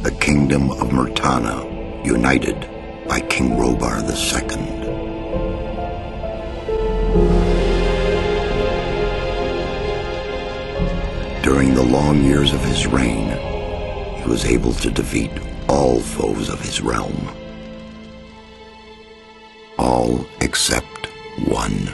the kingdom of Murtana, united by King Robar II. During the long years of his reign, he was able to defeat all foes of his realm. All except one.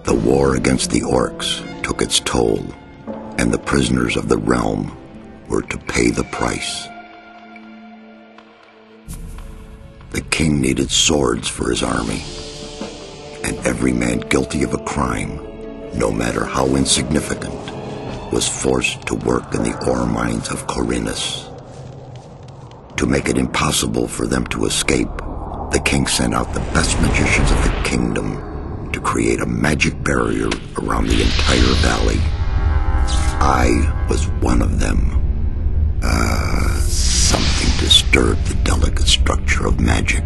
The war against the orcs took its toll, and the prisoners of the realm were to pay the price. The king needed swords for his army, and every man guilty of a crime, no matter how insignificant, was forced to work in the ore mines of Khorinis. To make it impossible for them to escape, the king sent out the best magicians of the kingdom to create a magic barrier around the entire valley. I was one of them. Something disturbed the delicate structure of magic.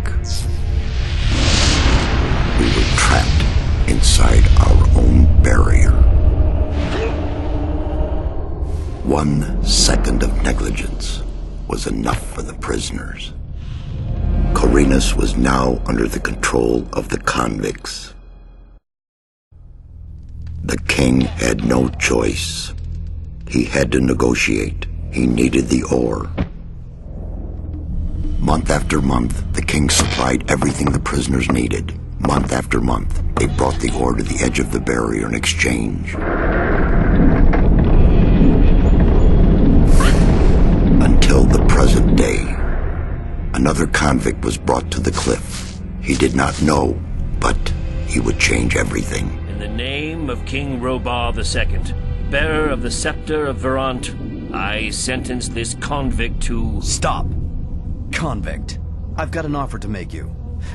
We were trapped inside our own barrier. 1 second of negligence was enough for the prisoners. Khorinis was now under the control of the convicts. The king had no choice. He had to negotiate. He needed the ore. Month after month, the king supplied everything the prisoners needed. Month after month, they brought the ore to the edge of the barrier in exchange. Until the present day, another convict was brought to the cliff. He did not know, but he would change everything. In the name of King Robar II, bearer of the scepter of Verant, I sentence this convict to... Stop! Convict, I've got an offer to make you.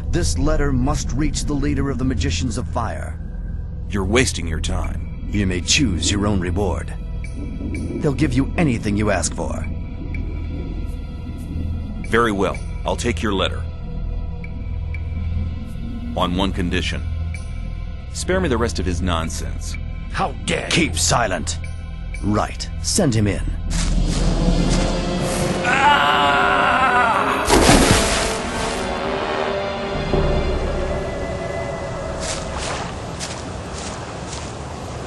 This letter must reach the leader of the Magicians of Fire. You're wasting your time. You may choose your own reward. They'll give you anything you ask for. Very well, I'll take your letter. On one condition. Spare me the rest of his nonsense. How dare you! Keep silent. Right, send him in.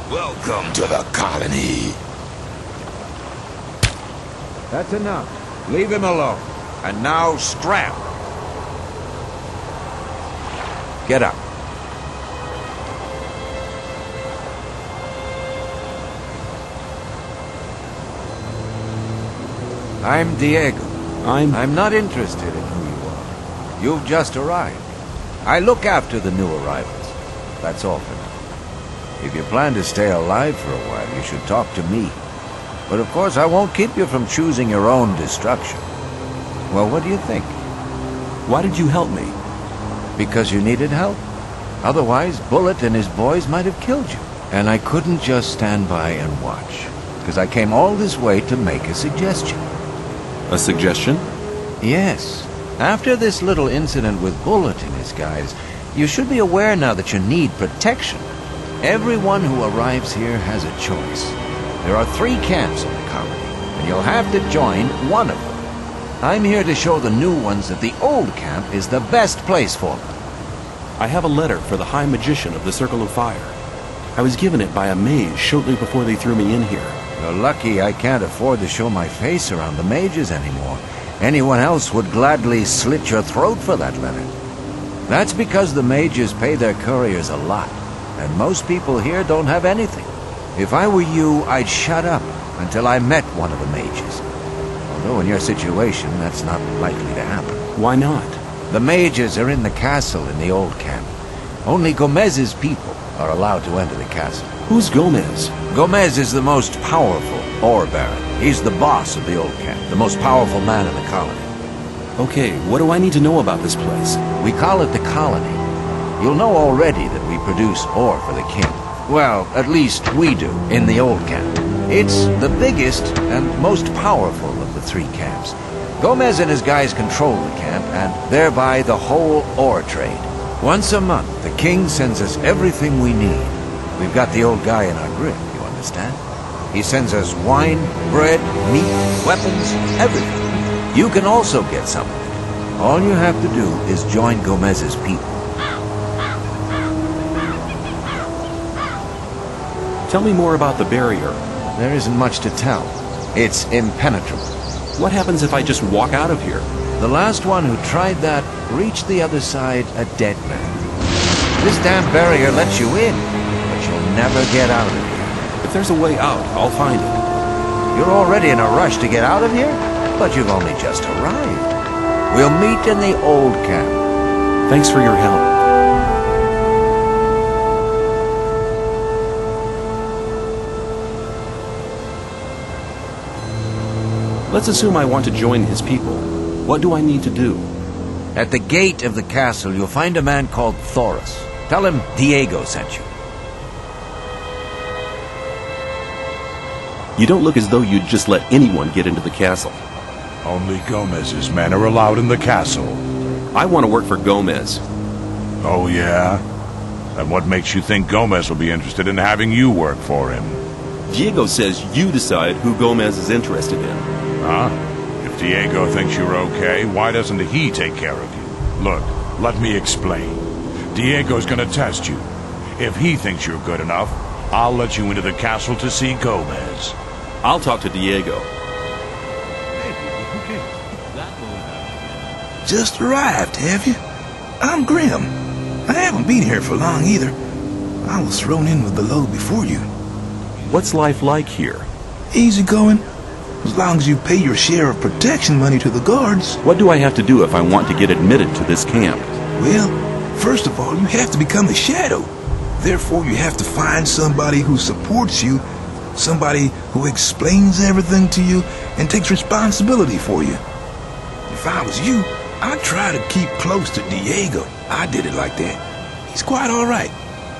Welcome to the colony. That's enough. Leave him alone. And now scram. Get up. I'm Diego. I'm not interested in who you are. You've just arrived. I look after the new arrivals. That's all for now. If you plan to stay alive for a while, you should talk to me. But of course, I won't keep you from choosing your own destruction. Well, what do you think? Why did you help me? Because you needed help. Otherwise, Bullet and his boys might have killed you. And I couldn't just stand by and watch. Because I came all this way to make a suggestion. A suggestion? Yes. After this little incident with Bullet and his guys, you should be aware now that you need protection. Everyone who arrives here has a choice. There are 3 camps in the colony, and you'll have to join one of them. I'm here to show the new ones that the old camp is the best place for them. I have a letter for the High Magician of the Circle of Fire. I was given it by a mage shortly before they threw me in here. You're lucky I can't afford to show my face around the mages anymore. Anyone else would gladly slit your throat for that letter. That's because the mages pay their couriers a lot, and most people here don't have anything. If I were you, I'd shut up until I met one of the mages. Although in your situation, that's not likely to happen. Why not? The mages are in the castle in the old camp. Only Gomez's people are allowed to enter the castle. Who's Gomez? Gomez is the most powerful ore baron. He's the boss of the old camp, the most powerful man in the colony. Okay, what do I need to know about this place? We call it the colony. You'll know already that we produce ore for the king. Well, at least we do, in the old camp. It's the biggest and most powerful of the three camps. Gomez and his guys control the camp, and thereby the whole ore trade. Once a month, the king sends us everything we need. We've got the old guy in our grip, you understand? He sends us wine, bread, meat, weapons, everything. You can also get some of it. All you have to do is join Gomez's people. Tell me more about the barrier. There isn't much to tell. It's impenetrable. What happens if I just walk out of here? The last one who tried that reached the other side a dead man. This damn barrier lets you in, but you'll never get out of here. If there's a way out, I'll find it. You're already in a rush to get out of here, but you've only just arrived. We'll meet in the old camp. Thanks for your help. Let's assume I want to join his people. What do I need to do? At the gate of the castle, you'll find a man called Thoris. Tell him Diego sent you. You don't look as though you'd just let anyone get into the castle. Only Gomez's men are allowed in the castle. I want to work for Gomez. Oh, yeah? And what makes you think Gomez will be interested in having you work for him? Diego says you decide who Gomez is interested in. Huh? If Diego thinks you're okay, why doesn't he take care of you? Look, let me explain. Diego's gonna test you. If he thinks you're good enough, I'll let you into the castle to see Gomez. I'll talk to Diego. Just arrived, have you? I'm Grim. I haven't been here for long either. I was thrown in with the load before you. What's life like here? Easy going. As long as you pay your share of protection money to the guards. What do I have to do if I want to get admitted to this camp? Well, first of all, you have to become a shadow. Therefore, you have to find somebody who supports you, somebody who explains everything to you and takes responsibility for you. If I was you, I'd try to keep close to Diego. I did it like that. He's quite all right.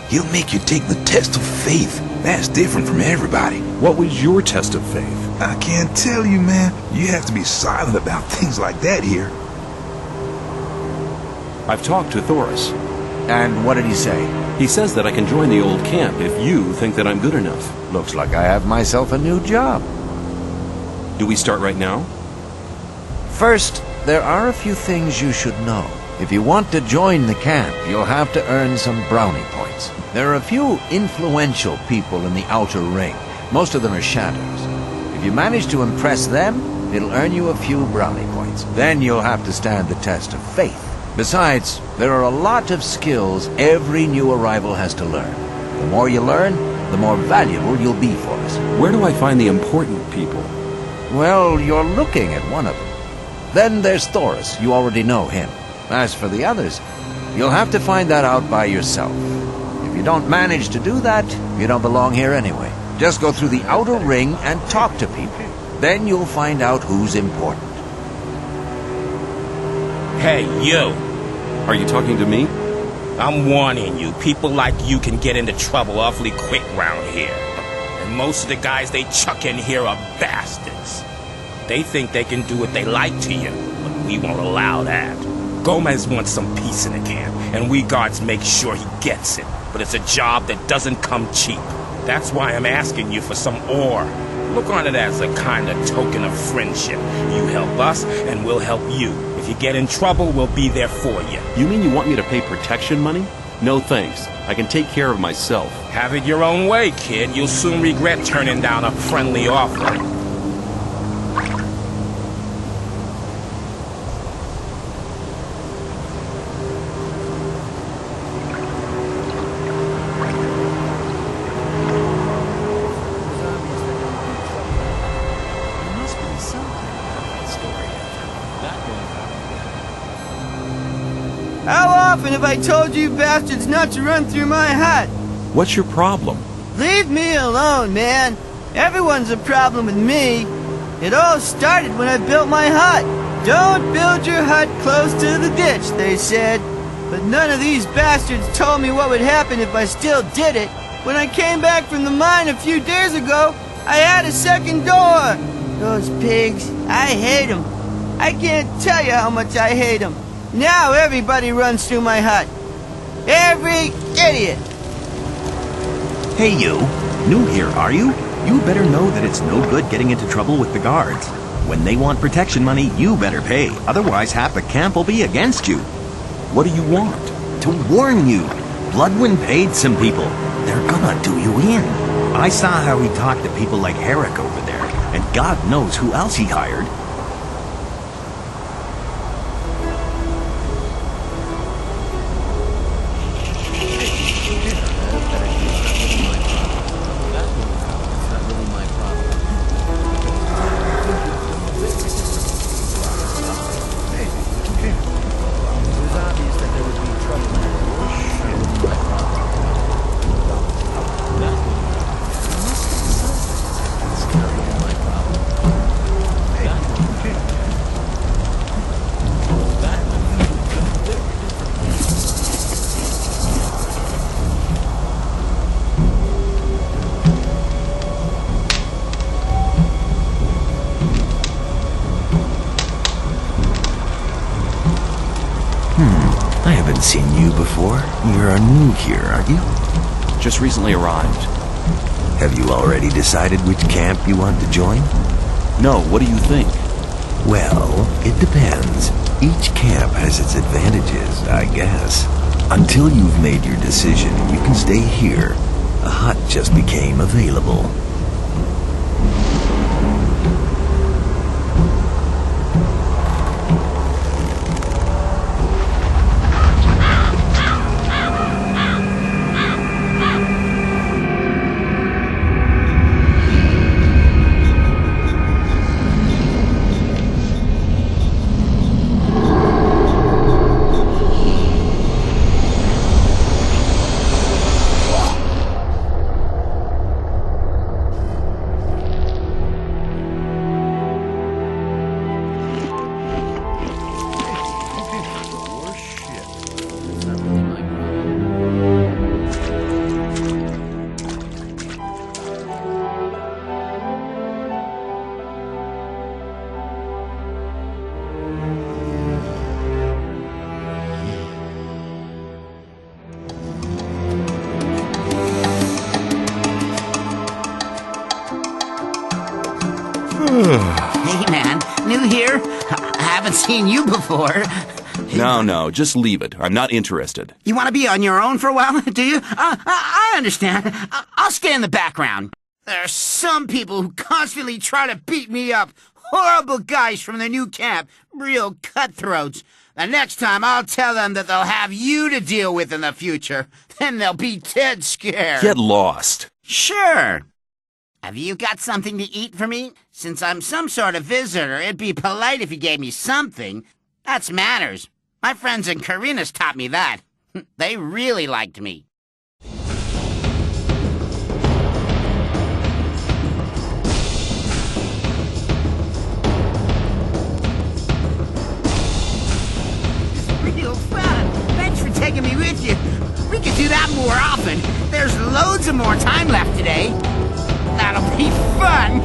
He'll make you take the test of faith. That's different from everybody. What was your test of faith? I can't tell you, man. You have to be silent about things like that here. I've talked to Thoris. And what did he say? He says that I can join the old camp if you think that I'm good enough. Looks like I have myself a new job. Do we start right now? First, there are a few things you should know. If you want to join the camp, you'll have to earn some brownie points. There are a few influential people in the outer ring. Most of them are shadows. If you manage to impress them, it'll earn you a few brownie points. Then you'll have to stand the test of faith. Besides, there are a lot of skills every new arrival has to learn. The more you learn, the more valuable you'll be for us. Where do I find the important people? Well, you're looking at one of them. Then there's Thoris. You already know him. As for the others, you'll have to find that out by yourself. If you don't manage to do that, you don't belong here anyway. Just go through the outer ring and talk to people. Then you'll find out who's important. Hey, you. Are you talking to me? I'm warning you, people like you can get into trouble awfully quick round here. And most of the guys they chuck in here are bastards. They think they can do what they like to you, but we won't allow that. Gomez wants some peace in the camp, and we guards make sure he gets it. But it's a job that doesn't come cheap. That's why I'm asking you for some ore. Look on it as a kind of token of friendship. You help us, and we'll help you. If you get in trouble, we'll be there for you. You mean you want me to pay protection money? No thanks. I can take care of myself. Have it your own way, kid. You'll soon regret turning down a friendly offer. How often have I told you bastards not to run through my hut? What's your problem? Leave me alone, man. Everyone's a problem with me. It all started when I built my hut. Don't build your hut close to the ditch, they said. But none of these bastards told me what would happen if I still did it. When I came back from the mine a few days ago, I had a second door. Those pigs, I hate them. I can't tell you how much I hate them. Now everybody runs through my hut. Every idiot. Hey you, new here, are you? You better know that it's no good getting into trouble with the guards. When they want protection money, you better pay. Otherwise, half the camp will be against you. What do you want? To warn you, Bloodwind paid some people. They're gonna do you in. I saw how he talked to people like Herrick over there, and God knows who else he hired. I haven't seen you before. You're new here, aren't you? Just recently arrived. Have you already decided which camp you want to join? No, what do you think? Well, it depends. Each camp has its advantages, I guess. Until you've made your decision, you can stay here. A hut just became available. Hey man, new here? I haven't seen you before. No, just leave it. I'm not interested. You want to be on your own for a while, do you? I understand. I'll stay in the background. There are some people who constantly try to beat me up. Horrible guys from the new camp. Real cutthroats. The next time I'll tell them that they'll have you to deal with in the future. Then they'll be dead scared. Get lost. Sure. Have you got something to eat for me? Since I'm some sort of visitor, it'd be polite if you gave me something. That's manners. My friends in Carinas taught me that. They really liked me. Real fun. Thanks for taking me with you. We could do that more often. There's loads of more time left today. That'll be fun!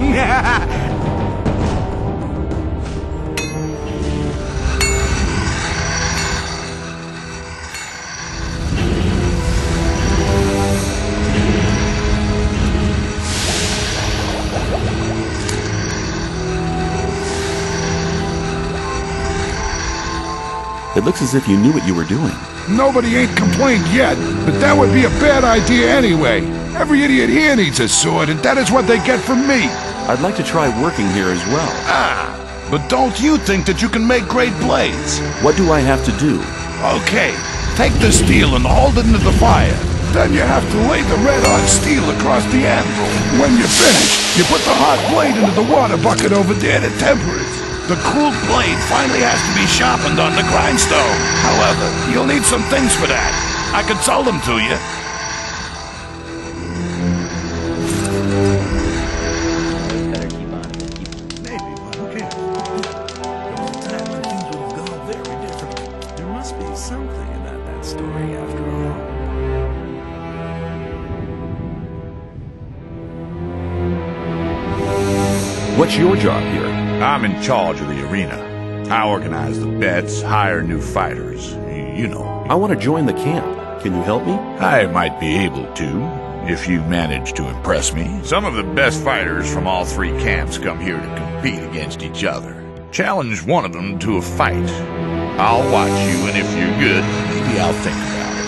It looks as if you knew what you were doing. Nobody ain't complained yet, but that would be a bad idea anyway. Every idiot here needs a sword, and that is what they get from me. I'd like to try working here as well. But don't you think that you can make great blades? What do I have to do? Okay, take the steel and hold it into the fire. Then you have to lay the red-hot steel across the anvil. When you're finished, you put the hot blade into the water bucket over there to temper it. The cooled blade finally has to be sharpened on the grindstone. However, you'll need some things for that. I could sell them to you. There must be something about that story after all. What's your job here? I'm in charge of the arena. I organize the bets, hire new fighters. You know. I want to join the camp. Can you help me? I might be able to, if you manage to impress me. Some of the best fighters from all three camps come here to compete against each other. Challenge one of them to a fight. I'll watch you, and if you're good, maybe I'll think about it.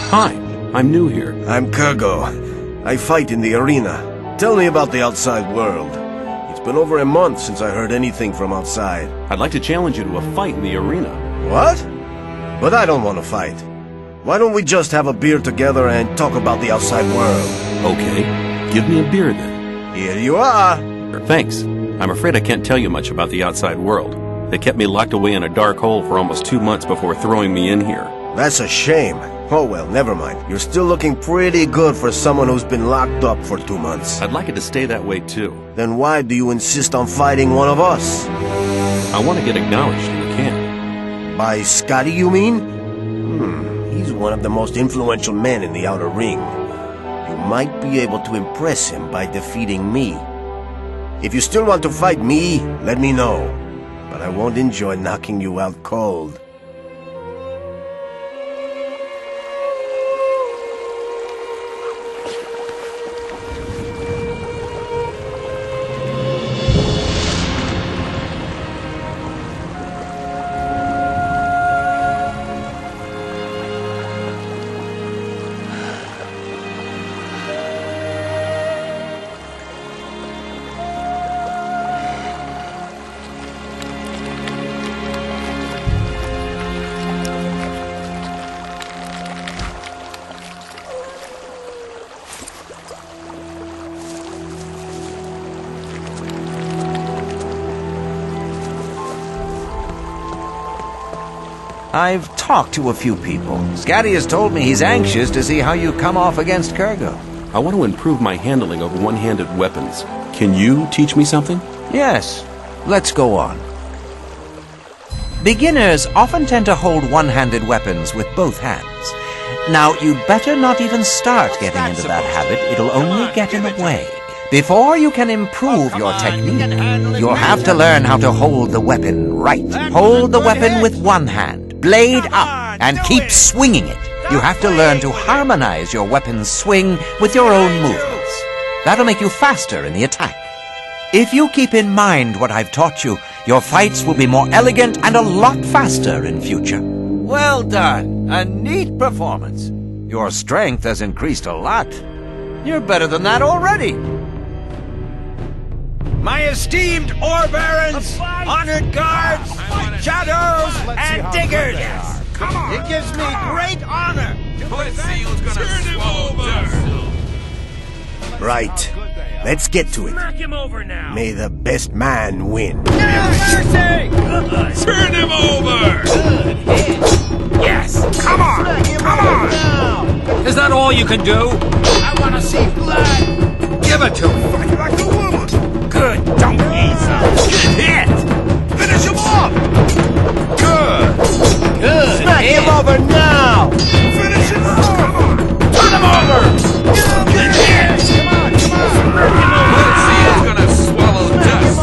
Hi, I'm new here. I'm Kurgo. I fight in the arena. Tell me about the outside world. It's been over a month since I heard anything from outside. I'd like to challenge you to a fight in the arena. What? But I don't want to fight. Why don't we just have a beer together and talk about the outside world? Okay, give me a beer then. Here you are. Thanks. I'm afraid I can't tell you much about the outside world. They kept me locked away in a dark hole for almost 2 months before throwing me in here. That's a shame. Oh well, never mind. You're still looking pretty good for someone who's been locked up for 2 months. I'd like it to stay that way too. Then why do you insist on fighting one of us? I want to get acknowledged in the camp. By Scotty, you mean? He's one of the most influential men in the outer ring. You might be able to impress him by defeating me. If you still want to fight me, let me know. But I won't enjoy knocking you out cold. I've talked to a few people. Scotty has told me he's anxious to see how you come off against Kurgo. I want to improve my handling of one-handed weapons. Can you teach me something? Yes. Let's go on. Beginners often tend to hold one-handed weapons with both hands. Now, you'd better not even start getting into that habit. It'll only get in the way. Before you can improve your technique, you'll have to learn how to hold the weapon right. Hold the weapon with one hand, blade up, and keep swinging it. You have to learn to harmonize your weapon's swing with your own movements. That'll make you faster in the attack. If you keep in mind what I've taught you, your fights will be more elegant and a lot faster in future. Well done. A neat performance. Your strength has increased a lot. You're better than that already. My esteemed ore barons, honored guards, shadows, and diggers. It gives me great honor. Let's see who's gonna swallow dust. Right. Let's get to it. Knock him over now. May the best man win. Turn him over! Yes! Come on! Come on! Is that all you can do? I want to see blood! Give it to him! Fight like a woman! Good! Don't ease hit! Finish him off! Good! Good! Smack him over now! Finish him off! Come on! Turn him over! Good hit! Let's see who's gonna swallow dust.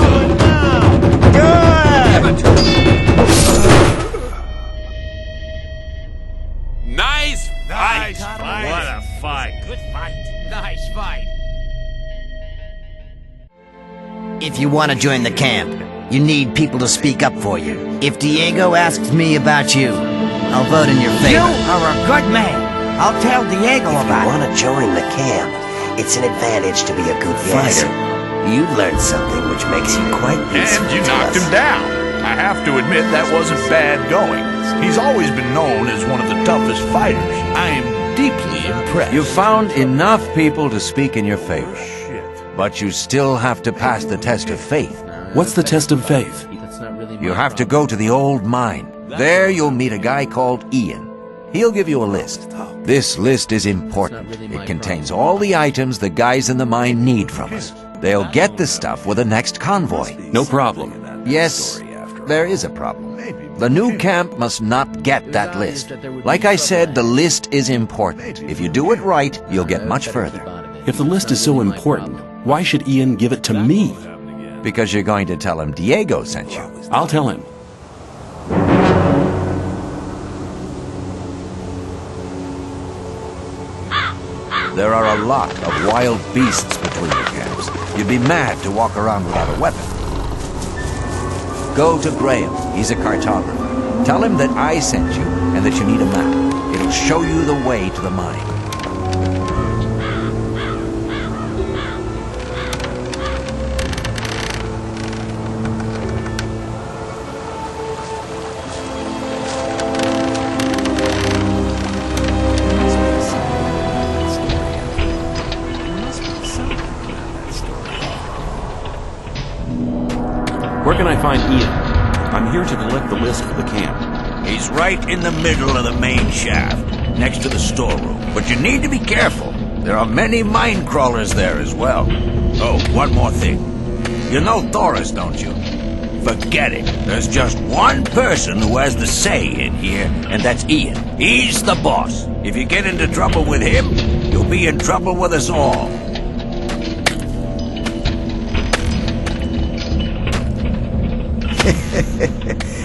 Good! Give it to him! Nice fight! What a fight. Good fight. Nice fight. If you want to join the camp, you need people to speak up for you. If Diego asks me about you, I'll vote in your favor. You are a good man. I'll tell Diego about it. Want to join the camp? It's an advantage to be a good Yes. fighter. You've learned something which makes you quite useful And you to knocked us. him down. I have to admit that wasn't bad going. He's always been known as one of the toughest fighters. I am deeply impressed. You've found enough people to speak in your favor. But you still have to pass the test of faith. What's the test of faith? You have to go to the old mine. There you'll meet a guy called Ian. He'll give you a list. This list is important. It contains all the items the guys in the mine need from us. They'll get the stuff with the next convoy. No problem. Yes, there is a problem. The new camp must not get that list. Like I said, the list is important. If you do it right, you'll get much further. If the list is so important, why should Ian give it to me? Because you're going to tell him Diego sent you. I'll tell him. There are a lot of wild beasts between the camps. You'd be mad to walk around without a weapon. Go to Graham. He's a cartographer. Tell him that I sent you and that you need a map. It'll show you the way to the mine. Where can I find Ian? I'm here to collect the list for the camp. He's right in the middle of the main shaft, next to the storeroom. But you need to be careful. There are many mine crawlers there as well. Oh, one more thing. You know Thoris, don't you? Forget it. There's just one person who has the say in here, and that's Ian. He's the boss. If you get into trouble with him, you'll be in trouble with us all.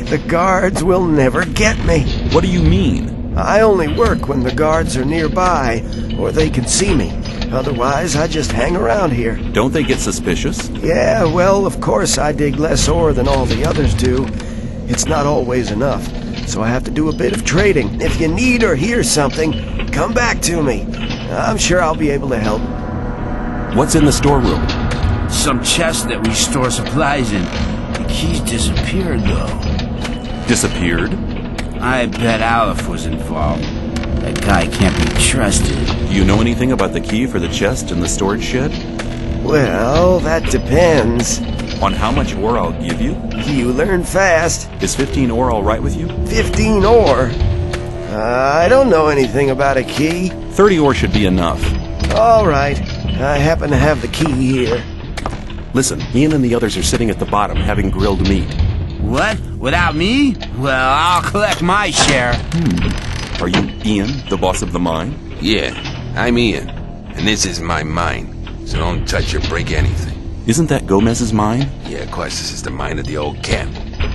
The guards will never get me. What do you mean? I only work when the guards are nearby, or they can see me. Otherwise, I just hang around here. Don't they get suspicious? Yeah, well, of course I dig less ore than all the others do. It's not always enough, so I have to do a bit of trading. If you need or hear something, come back to me. I'm sure I'll be able to help. What's in the storeroom? Some chest that we store supplies in. The keys disappeared, though. Disappeared? I bet Aleph was involved. That guy can't be trusted. Do you know anything about the key for the chest in the storage shed? Well, that depends. On how much ore I'll give you? You learn fast. Is 15 ore all right with you? 15 ore? I don't know anything about a key. 30 ore should be enough. All right. I happen to have the key here. Listen, Ian and the others are sitting at the bottom having grilled meat. What? Without me? Well, I'll collect my share. Are you Ian, the boss of the mine? Yeah, I'm Ian, and this is my mine, so don't touch or break anything. Isn't that Gomez's mine? Yeah, of course, this is the mine of the old camp.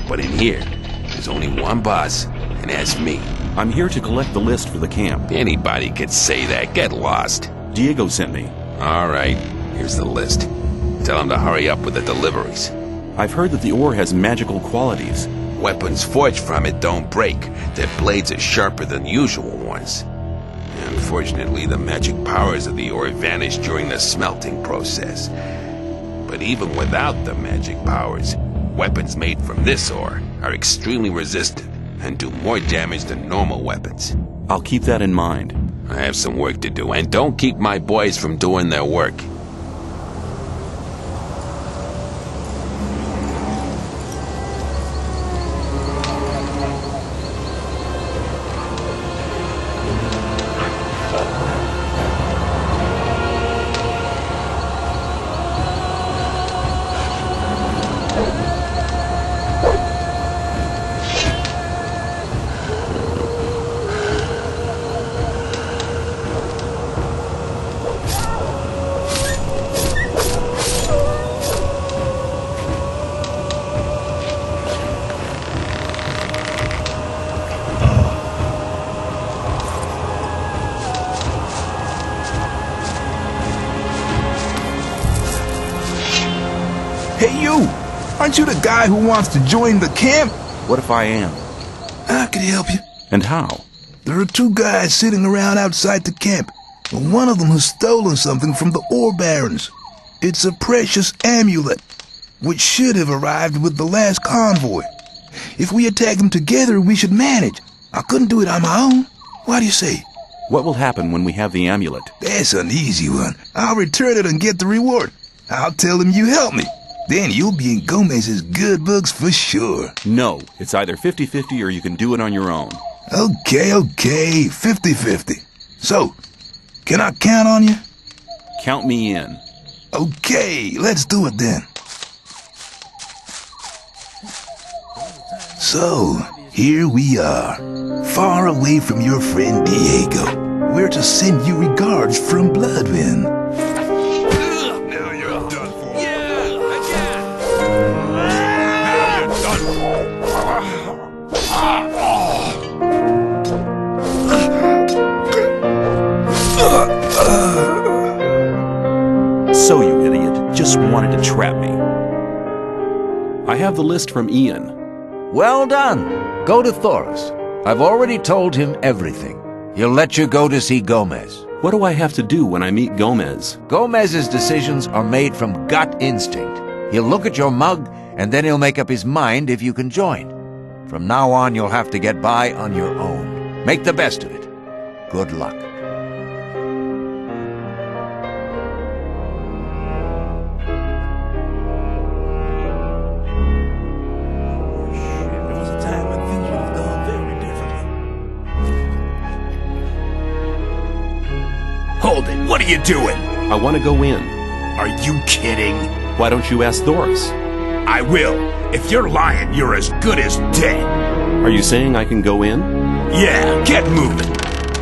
But in here, there's only one boss, and that's me. I'm here to collect the list for the camp. Anybody could say that. Get lost. Diego sent me. All right, here's the list. Tell him to hurry up with the deliveries. I've heard that the ore has magical qualities. Weapons forged from it don't break. Their blades are sharper than usual ones. Unfortunately, the magic powers of the ore vanish during the smelting process. But even without the magic powers, weapons made from this ore are extremely resistant and do more damage than normal weapons. I'll keep that in mind. I have some work to do, and don't keep my boys from doing their work. Hey, you! Aren't you the guy who wants to join the camp? What if I am? I could help you. And how? There are two guys sitting around outside the camp. And one of them has stolen something from the ore barons. It's a precious amulet, which should have arrived with the last convoy. If we attack them together, we should manage. I couldn't do it on my own. What do you say? What will happen when we have the amulet? That's an easy one. I'll return it and get the reward. I'll tell them you helped me. Then you'll be in Gomez's good books for sure. No, it's either 50-50 or you can do it on your own. Okay, 50-50. So, can I count on you? Count me in. Okay, let's do it then. So, here we are, far away from your friend Diego. We're to send you regards from Bloodwind. Now you're done for. Yeah, again. Now you're done for. So you idiot, just wanted to trap me. I have the list from Ian. Well done. Go to Thoris. I've already told him everything. He'll let you go to see Gomez. What do I have to do when I meet Gomez? Gomez's decisions are made from gut instinct. He'll look at your mug, and then he'll make up his mind if you can join. From now on, you'll have to get by on your own. Make the best of it. Good luck. Hold it, what are you doing? I want to go in. Are you kidding? Why don't you ask Thoris? I will. If you're lying, you're as good as dead. Are you saying I can go in? Yeah, get moving.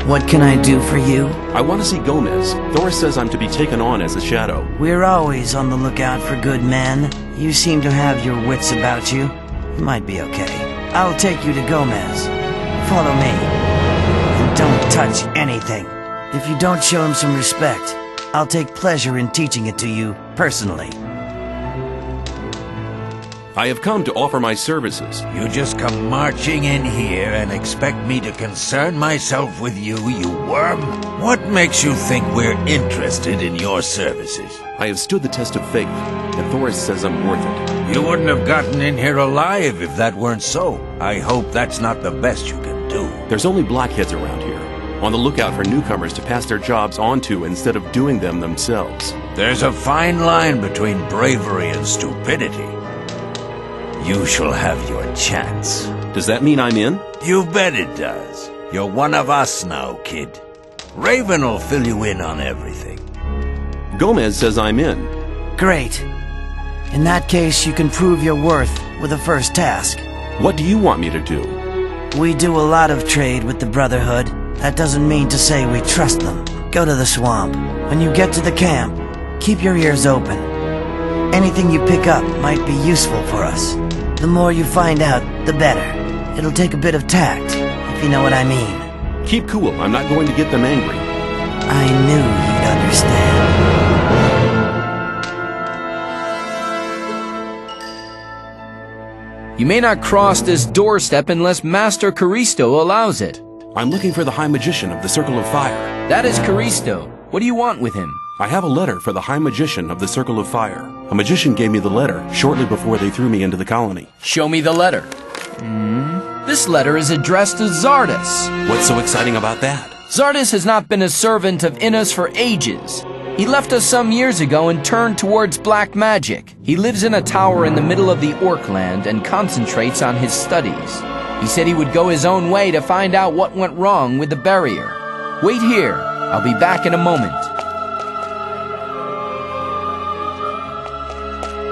What can I do for you? I want to see Gomez. Thoris says I'm to be taken on as a shadow. We're always on the lookout for good men. You seem to have your wits about you. You might be okay. I'll take you to Gomez. Follow me. And don't touch anything. If you don't show him some respect, I'll take pleasure in teaching it to you personally. I have come to offer my services. You just come marching in here and expect me to concern myself with you, you worm? What makes you think we're interested in your services? I have stood the test of faith, and Thoris says I'm worth it. You wouldn't have gotten in here alive if that weren't so. I hope that's not the best you can do. There's only blackheads around here, on the lookout for newcomers to pass their jobs on to instead of doing them themselves. There's a fine line between bravery and stupidity. You shall have your chance. Does that mean I'm in? You bet it does. You're one of us now, kid. Raven will fill you in on everything. Gomez says I'm in. Great. In that case, you can prove your worth with the first task. What do you want me to do? We do a lot of trade with the Brotherhood. That doesn't mean to say we trust them. Go to the swamp. When you get to the camp, keep your ears open. Anything you pick up might be useful for us. The more you find out, the better. It'll take a bit of tact, if you know what I mean. Keep cool. I'm not going to get them angry. I knew you'd understand. You may not cross this doorstep unless Master Caristo allows it. I'm looking for the High Magician of the Circle of Fire. That is Caristo. What do you want with him? I have a letter for the High Magician of the Circle of Fire. A magician gave me the letter shortly before they threw me into the colony. Show me the letter. This letter is addressed to Zardes. What's so exciting about that? Zardes has not been a servant of Innis for ages. He left us some years ago and turned towards black magic. He lives in a tower in the middle of the Orkland and concentrates on his studies. He said he would go his own way to find out what went wrong with the barrier. Wait here. I'll be back in a moment.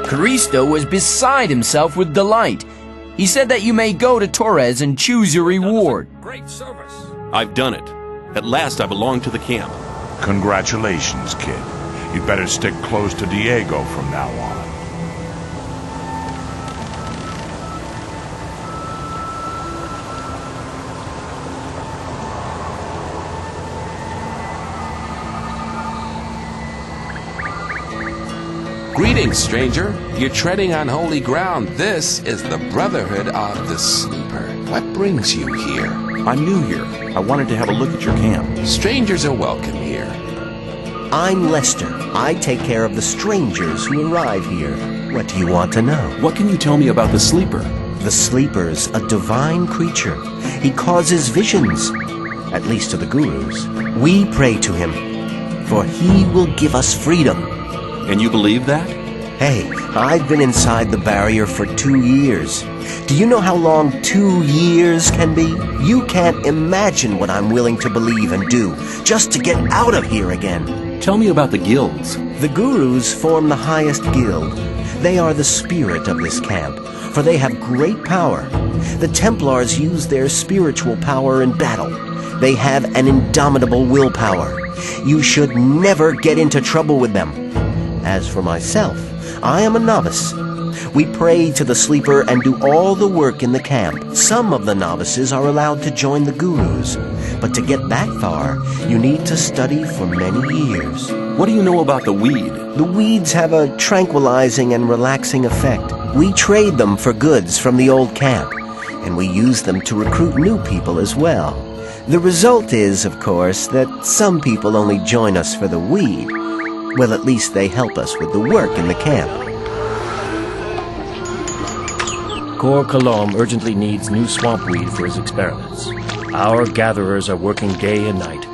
Caristo was beside himself with delight. He said that you may go to Torres and choose your reward. Great service. I've done it. At last I belong to the camp. Congratulations, kid. You'd better stick close to Diego from now on. Greetings, stranger. You're treading on holy ground. This is the Brotherhood of the Sleeper. What brings you here? I'm new here. I wanted to have a look at your camp. Strangers are welcome here. I'm Lester. I take care of the strangers who arrive here. What do you want to know? What can you tell me about the Sleeper? The Sleeper's a divine creature. He causes visions, at least to the gurus. We pray to him, for he will give us freedom. And you believe that? Hey, I've been inside the barrier for 2 years. Do you know how long 2 years can be? You can't imagine what I'm willing to believe and do just to get out of here again. Tell me about the guilds. The gurus form the highest guild. They are the spirit of this camp, for they have great power. The Templars use their spiritual power in battle. They have an indomitable willpower. You should never get into trouble with them. As for myself, I am a novice. We pray to the sleeper and do all the work in the camp. Some of the novices are allowed to join the gurus, but to get that far, you need to study for many years. What do you know about the weed? The weeds have a tranquilizing and relaxing effect. We trade them for goods from the old camp, and we use them to recruit new people as well. The result is, of course, that some people only join us for the weed. Well, at least they help us with the work in the camp. Kor Kalom urgently needs new swamp weed for his experiments. Our gatherers are working day and night.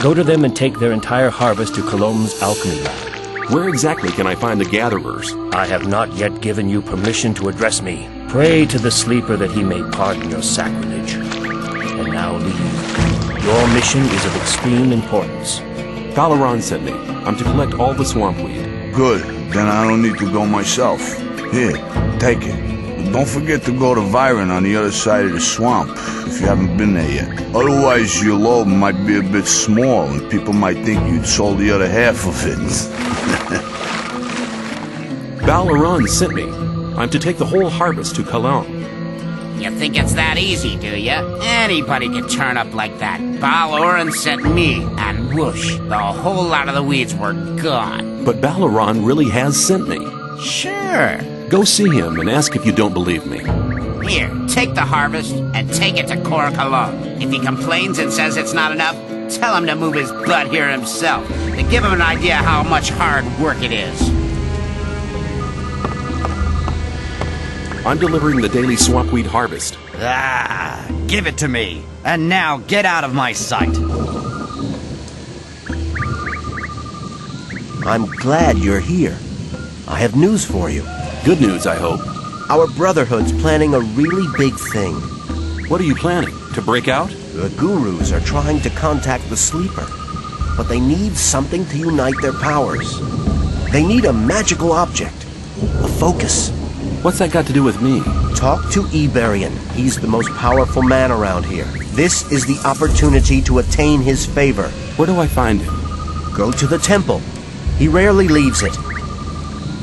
Go to them and take their entire harvest to Kalom's alchemy lab. Where exactly can I find the gatherers? I have not yet given you permission to address me. Pray to the sleeper that he may pardon your sacrilege. And now leave. Your mission is of extreme importance. Balaran sent me. I'm to collect all the swamp weed. Good. Then I don't need to go myself. Here, take it. But don't forget to go to Viren on the other side of the swamp, if you haven't been there yet. Otherwise, your load might be a bit small, and people might think you'd sold the other half of it. Balaran sent me. I'm to take the whole harvest to Kalom. You think it's that easy, do ya? Anybody can turn up like that. Balaran sent me, and whoosh, the whole lot of the weeds were gone. But Balaran really has sent me. Sure. Go see him and ask if you don't believe me. Here, take the harvest and take it to Kor Kalom. If he complains and says it's not enough, tell him to move his butt here himself. To give him an idea how much hard work it is. I'm delivering the daily swampweed harvest. Give it to me. And now get out of my sight. I'm glad you're here. I have news for you. Good news, I hope. Our Brotherhood's planning a really big thing. What are you planning? To break out? The gurus are trying to contact the sleeper, but they need something to unite their powers. They need a magical object, a focus. What's that got to do with me? Talk to Iberian. He's the most powerful man around here. This is the opportunity to attain his favor. Where do I find him? Go to the temple. He rarely leaves it.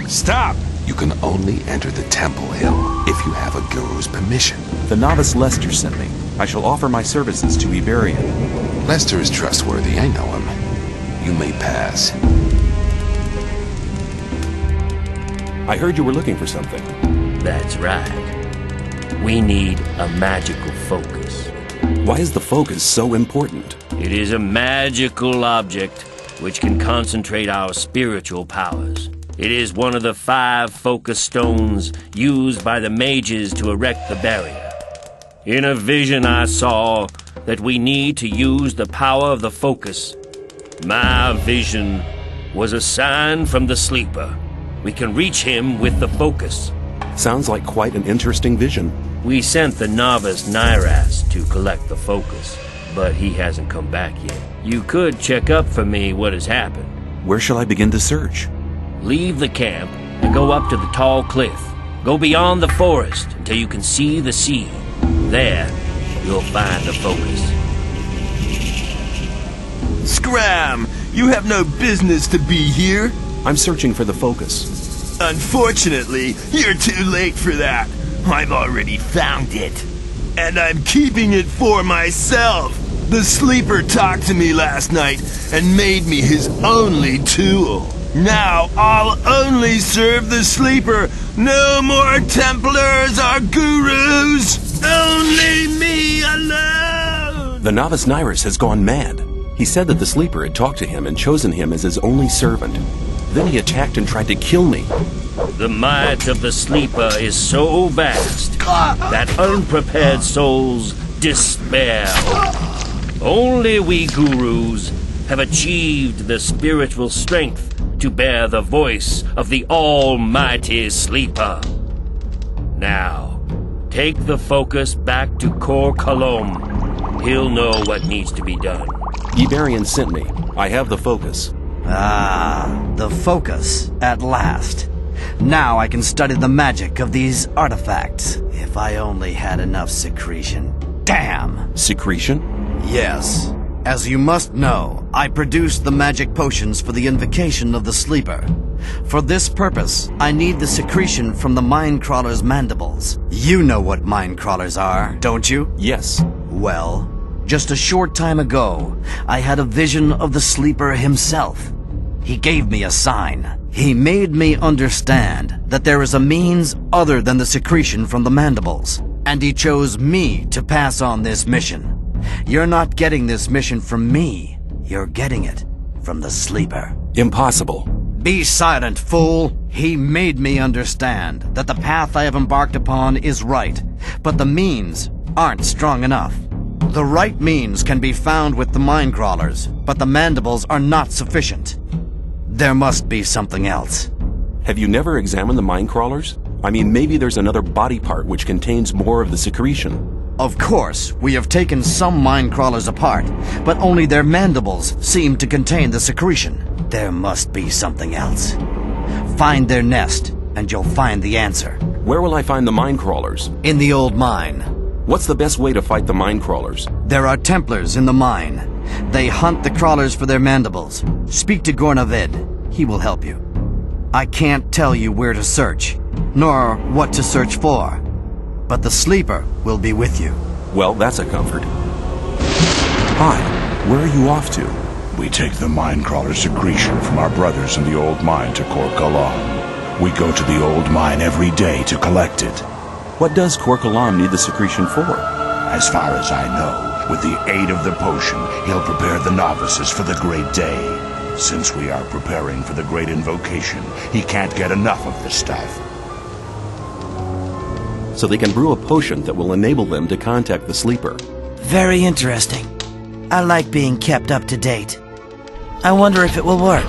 Stop! You can only enter the temple, Hill, if you have a guru's permission. The novice Lester sent me. I shall offer my services to Iberian. Lester is trustworthy, I know him. You may pass. I heard you were looking for something. That's right. We need a magical focus. Why is the focus so important? It is a magical object which can concentrate our spiritual powers. It is one of the 5 focus stones used by the mages to erect the barrier. In a vision I saw that we need to use the power of the focus. My vision was a sign from the sleeper. We can reach him with the focus. Sounds like quite an interesting vision. We sent the novice Nyras to collect the focus, but he hasn't come back yet. You could check up for me what has happened. Where shall I begin to search? Leave the camp and go up to the tall cliff. Go beyond the forest until you can see the sea. There, you'll find the focus. Scram! You have no business to be here. I'm searching for the focus. Unfortunately, you're too late for that. I've already found it. And I'm keeping it for myself. The sleeper talked to me last night and made me his only tool. Now I'll only serve the sleeper. No more Templars or gurus. Only me alone. The novice Nyras has gone mad. He said that the sleeper had talked to him and chosen him as his only servant. Then he attacked and tried to kill me. The might of the sleeper is so vast that unprepared souls despair. Only we gurus have achieved the spiritual strength to bear the voice of the almighty sleeper. Now, take the focus back to Kor Kalom. He'll know what needs to be done. Iberian sent me. I have the focus. The focus, at last. Now I can study the magic of these artifacts. If I only had enough secretion. Damn! Secretion? Yes. As you must know, I produced the magic potions for the invocation of the Sleeper. For this purpose, I need the secretion from the Mindcrawler's mandibles. You know what Mindcrawlers are, don't you? Yes. Well, just a short time ago, I had a vision of the Sleeper himself. He gave me a sign. He made me understand that there is a means other than the secretion from the mandibles, and he chose me to pass on this mission. You're not getting this mission from me. You're getting it from the Sleeper. Impossible. Be silent, fool! He made me understand that the path I have embarked upon is right, but the means aren't strong enough. The right means can be found with the Mindcrawlers, but the mandibles are not sufficient. There must be something else. Have you never examined the Mindcrawlers? I mean, maybe there's another body part which contains more of the secretion. Of course, we have taken some Mindcrawlers apart, but only their mandibles seem to contain the secretion. There must be something else. Find their nest, and you'll find the answer. Where will I find the Mindcrawlers? In the old mine. What's the best way to fight the Mindcrawlers? There are Templars in the mine. They hunt the crawlers for their mandibles. Speak to Gornavid. He will help you. I can't tell you where to search, nor what to search for. But the Sleeper will be with you. Well, that's a comfort. Hi, where are you off to? We take the Mindcrawler secretion from our brothers in the old mine to Korkalam. We go to the old mine every day to collect it. What does Korkalam need the secretion for? As far as I know, with the aid of the potion, he'll prepare the novices for the great day. Since we are preparing for the great invocation, he can't get enough of this stuff. So they can brew a potion that will enable them to contact the Sleeper. Very interesting. I like being kept up to date. I wonder if it will work.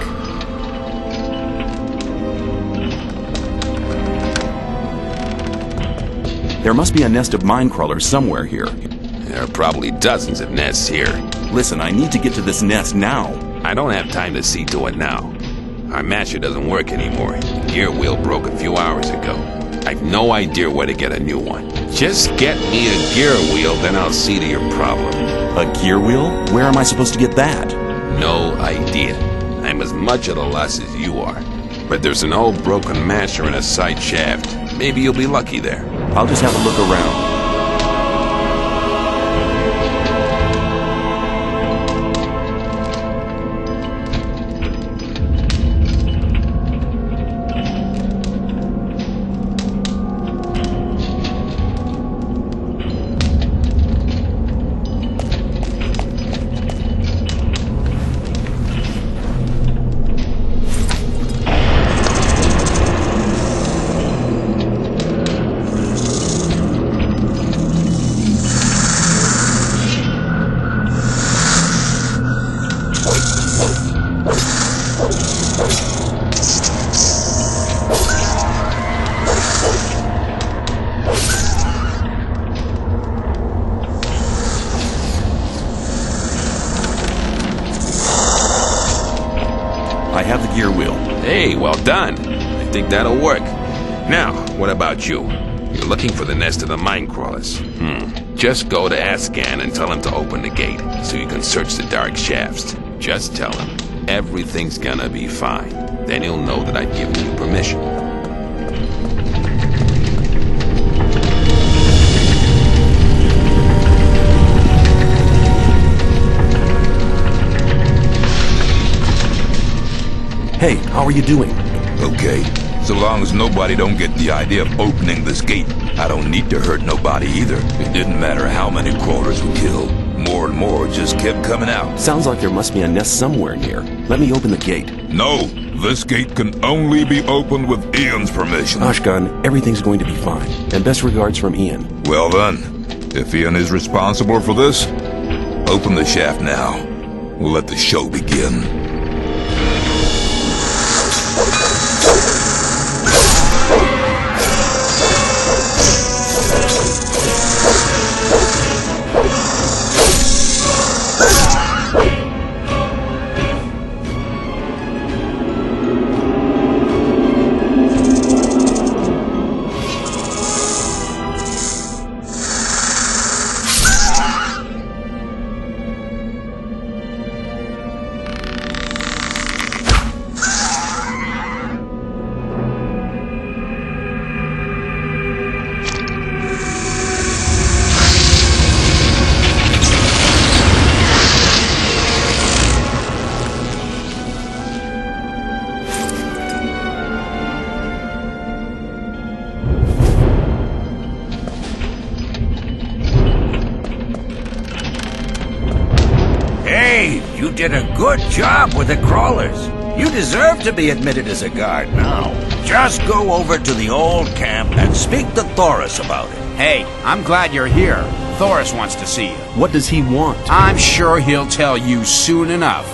There must be a nest of Mindcrawlers somewhere here. There are probably dozens of nests here. Listen, I need to get to this nest now. I don't have time to see to it now. Our masher doesn't work anymore. The gear wheel broke a few hours ago. I've no idea where to get a new one. Just get me a gear wheel, then I'll see to your problem. A gear wheel? Where am I supposed to get that? No idea. I'm as much at a loss as you are. But there's an old broken masher in a side shaft. Maybe you'll be lucky there. I'll just have a look around. I have the gear wheel. Hey, well done. I think that'll work. Now, what about you? You're looking for the nest of the Mindcrawlers. Just go to Ascan and tell him to open the gate so you can search the dark shafts. Just tell him everything's gonna be fine. Then he'll know that I've given you permission. Hey, how are you doing? Okay, so long as nobody don't get the idea of opening this gate. I don't need to hurt nobody either. It didn't matter how many crawlers we killed. More and more just kept coming out. Sounds like there must be a nest somewhere near. Let me open the gate. No, this gate can only be opened with Ian's permission. Ashkan, everything's going to be fine. And best regards from Ian. Well then, if Ian is responsible for this, open the shaft now. We'll let the show begin. You did a good job with the crawlers. You deserve to be admitted as a guard now. Just go over to the old camp and speak to Thoris about it. Hey, I'm glad you're here. Thoris wants to see you. What does he want? I'm sure he'll tell you soon enough.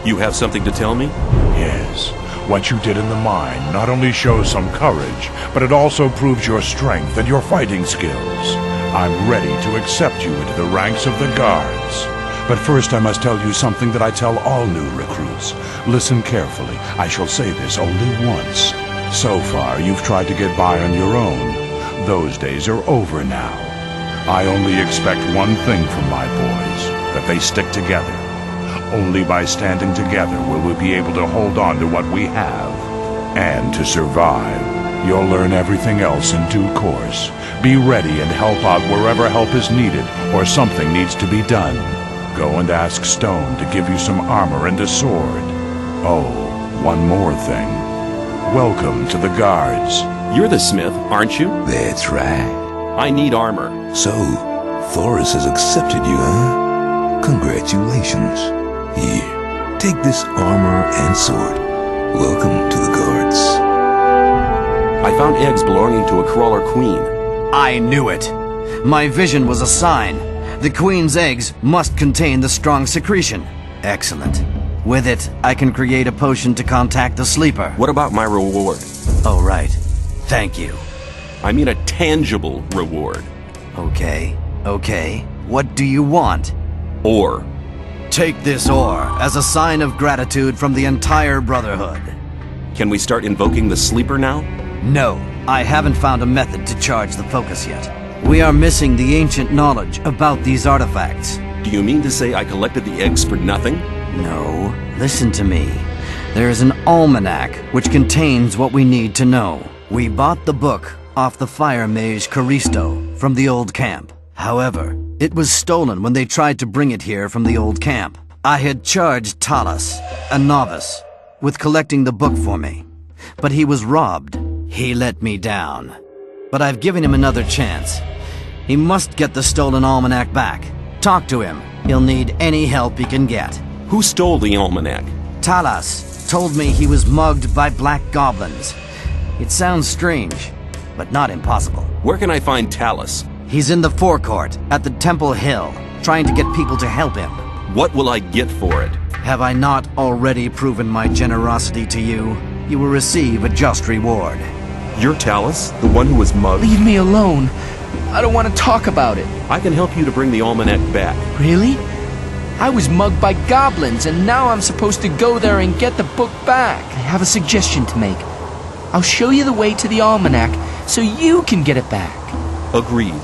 You have something to tell me? Yes. What you did in the mine not only shows some courage, but it also proves your strength and your fighting skills. I'm ready to accept you into the ranks of the guards. But first I must tell you something that I tell all new recruits. Listen carefully. I shall say this only once. So far, you've tried to get by on your own. Those days are over now. I only expect one thing from my boys, that they stick together. Only by standing together will we be able to hold on to what we have. And to survive, you'll learn everything else in due course. Be ready and help out wherever help is needed or something needs to be done. Go and ask Stone to give you some armor and a sword. Oh, one more thing. Welcome to the guards. You're the smith, aren't you? That's right. I need armor. So, Thoris has accepted you, huh? Congratulations. Here, take this armor and sword. Welcome to the guards. I found eggs belonging to a crawler queen. I knew it. My vision was a sign. The queen's eggs must contain the strong secretion. Excellent. With it, I can create a potion to contact the sleeper. What about my reward? Oh, right. Thank you. I mean a tangible reward. Okay. What do you want? Ore. Take this ore as a sign of gratitude from the entire Brotherhood. Can we start invoking the sleeper now? No, I haven't found a method to charge the focus yet. We are missing the ancient knowledge about these artifacts. Do you mean to say I collected the eggs for nothing? No, listen to me. There is an almanac which contains what we need to know. We bought the book off the fire mage Caristo from the old camp. However, it was stolen when they tried to bring it here from the old camp. I had charged Talas, a novice, with collecting the book for me, but he was robbed. He let me down. But I've given him another chance. He must get the stolen almanac back. Talk to him. He'll need any help he can get. Who stole the almanac? Talas told me he was mugged by black goblins. It sounds strange, but not impossible. Where can I find Talas? He's in the forecourt at the Temple Hill, trying to get people to help him. What will I get for it? Have I not already proven my generosity to you? You will receive a just reward. You're Talas, the one who was mugged? Leave me alone. I don't want to talk about it. I can help you to bring the almanac back. Really? I was mugged by goblins, and now I'm supposed to go there and get the book back. I have a suggestion to make. I'll show you the way to the almanac, so you can get it back. Agreed.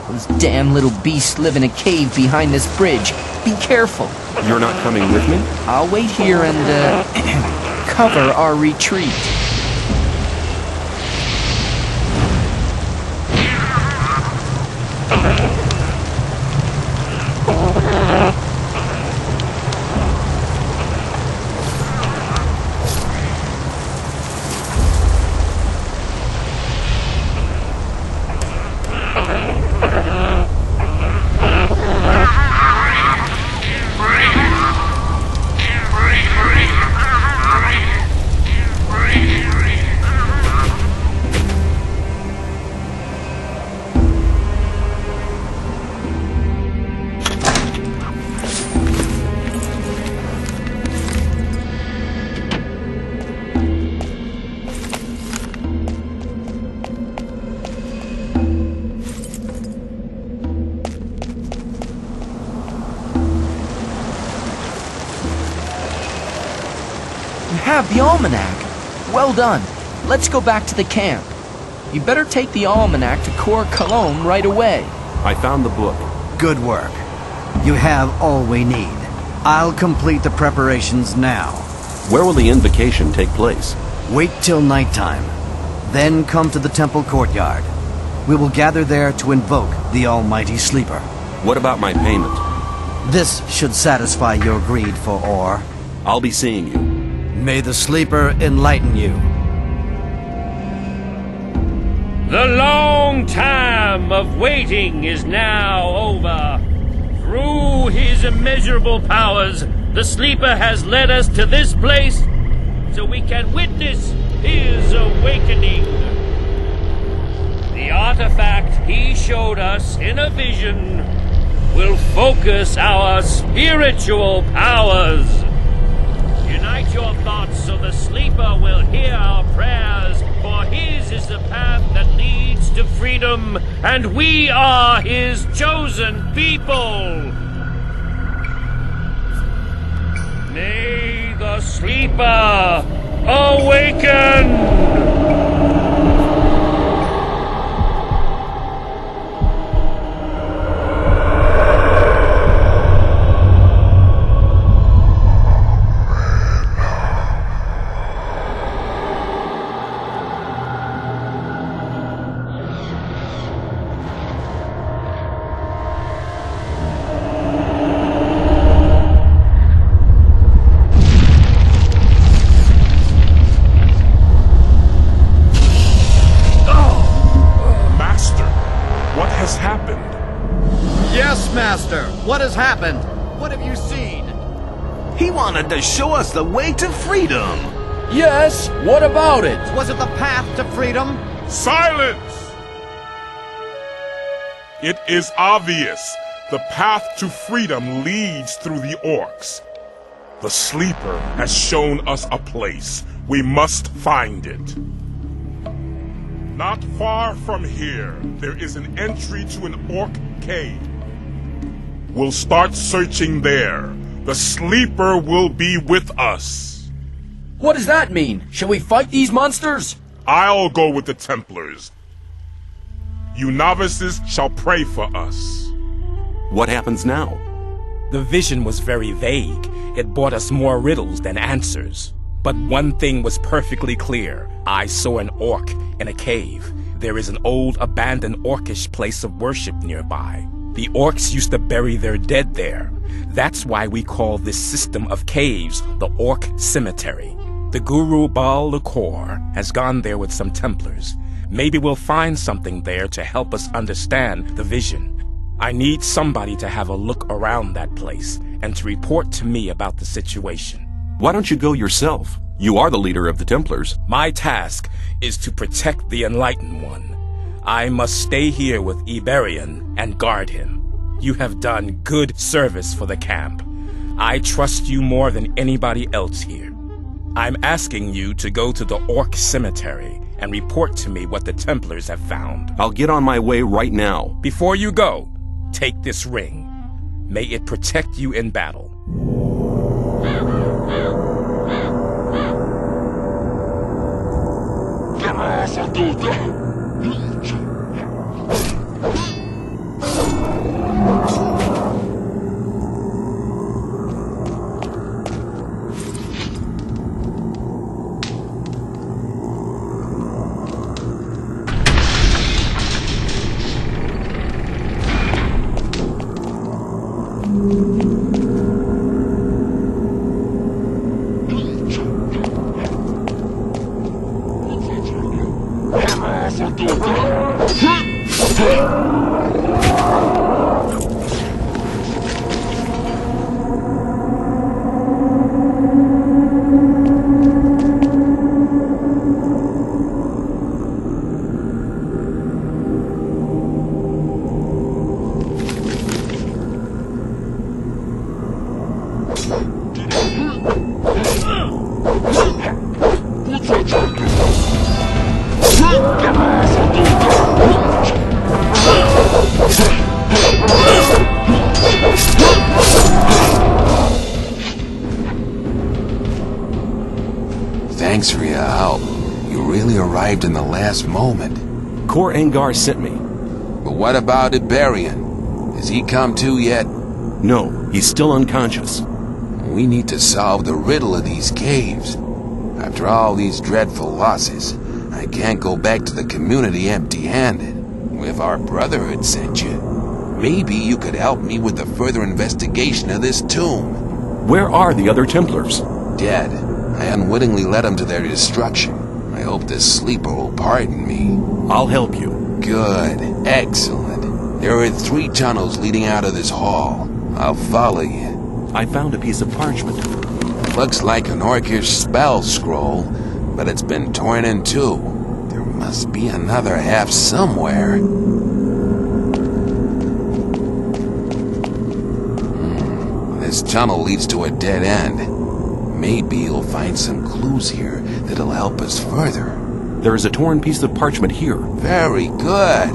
Those damn little beasts live in a cave behind this bridge. Be careful. You're not coming with me? I'll wait here and, cover our retreat. Have the almanac. Well done. Let's go back to the camp. You better take the almanac to Cor Cologne right away. I found the book. Good work. You have all we need. I'll complete the preparations now. Where will the invocation take place? Wait till nighttime. Then come to the temple courtyard. We will gather there to invoke the Almighty Sleeper. What about my payment? This should satisfy your greed for ore. I'll be seeing you. May the Sleeper enlighten you. The long time of waiting is now over. Through his immeasurable powers, the Sleeper has led us to this place so we can witness his awakening. The artifact he showed us in a vision will focus our spiritual powers. Unite your thoughts so the Sleeper will hear our prayers, for his is the path that leads to freedom, and we are his chosen people. May the Sleeper awaken! What has happened? What have you seen? He wanted to show us the way to freedom. Yes, what about it? Was it the path to freedom? Silence! It is obvious. The path to freedom leads through the orcs. The Sleeper has shown us a place. We must find it. Not far from here, there is an entry to an orc cave. We'll start searching there. The Sleeper will be with us. What does that mean? Shall we fight these monsters? I'll go with the Templars. You novices shall pray for us. What happens now? The vision was very vague. It brought us more riddles than answers. But one thing was perfectly clear. I saw an orc in a cave. There is an old abandoned orcish place of worship nearby. The orcs used to bury their dead there. That's why we call this system of caves the Orc Cemetery. The Guru Baal Lakor has gone there with some Templars. Maybe we'll find something there to help us understand the vision. I need somebody to have a look around that place and to report to me about the situation. Why don't you go yourself? You are the leader of the Templars. My task is to protect the Enlightened One. I must stay here with Iberian and guard him. You have done good service for the camp. I trust you more than anybody else here. I'm asking you to go to the Orc Cemetery and report to me what the Templars have found. I'll get on my way right now. Before you go, take this ring. May it protect you in battle. Thanks for your help. You really arrived in the last moment. Kor Angar sent me. But what about Iberian? Has he come to yet? No, he's still unconscious. We need to solve the riddle of these caves. After all these dreadful losses, I can't go back to the community empty-handed. If our brotherhood sent you, maybe you could help me with the further investigation of this tomb. Where are the other Templars? Dead. I unwittingly led them to their destruction. I hope this Sleeper will pardon me. I'll help you. Good. Excellent. There are 3 tunnels leading out of this hall. I'll follow you. I found a piece of parchment. Looks like an orcish spell scroll, but it's been torn in two. There must be another half somewhere. This tunnel leads to a dead end. Maybe you'll find some clues here that'll help us further. There is a torn piece of parchment here. Very good.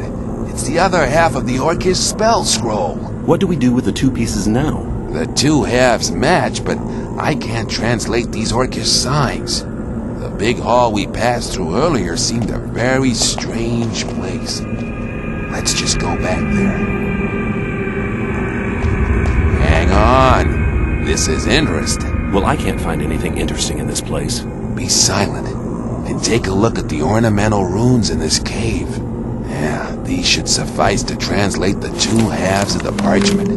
It's the other half of the orcish spell scroll. What do we do with the two pieces now? The two halves match, but I can't translate these orcish signs. The big hall we passed through earlier seemed a very strange place. Let's just go back there. Hang on. This is interesting. Well, I can't find anything interesting in this place. Be silent and take a look at the ornamental runes in this cave. Yeah, these should suffice to translate the two halves of the parchment.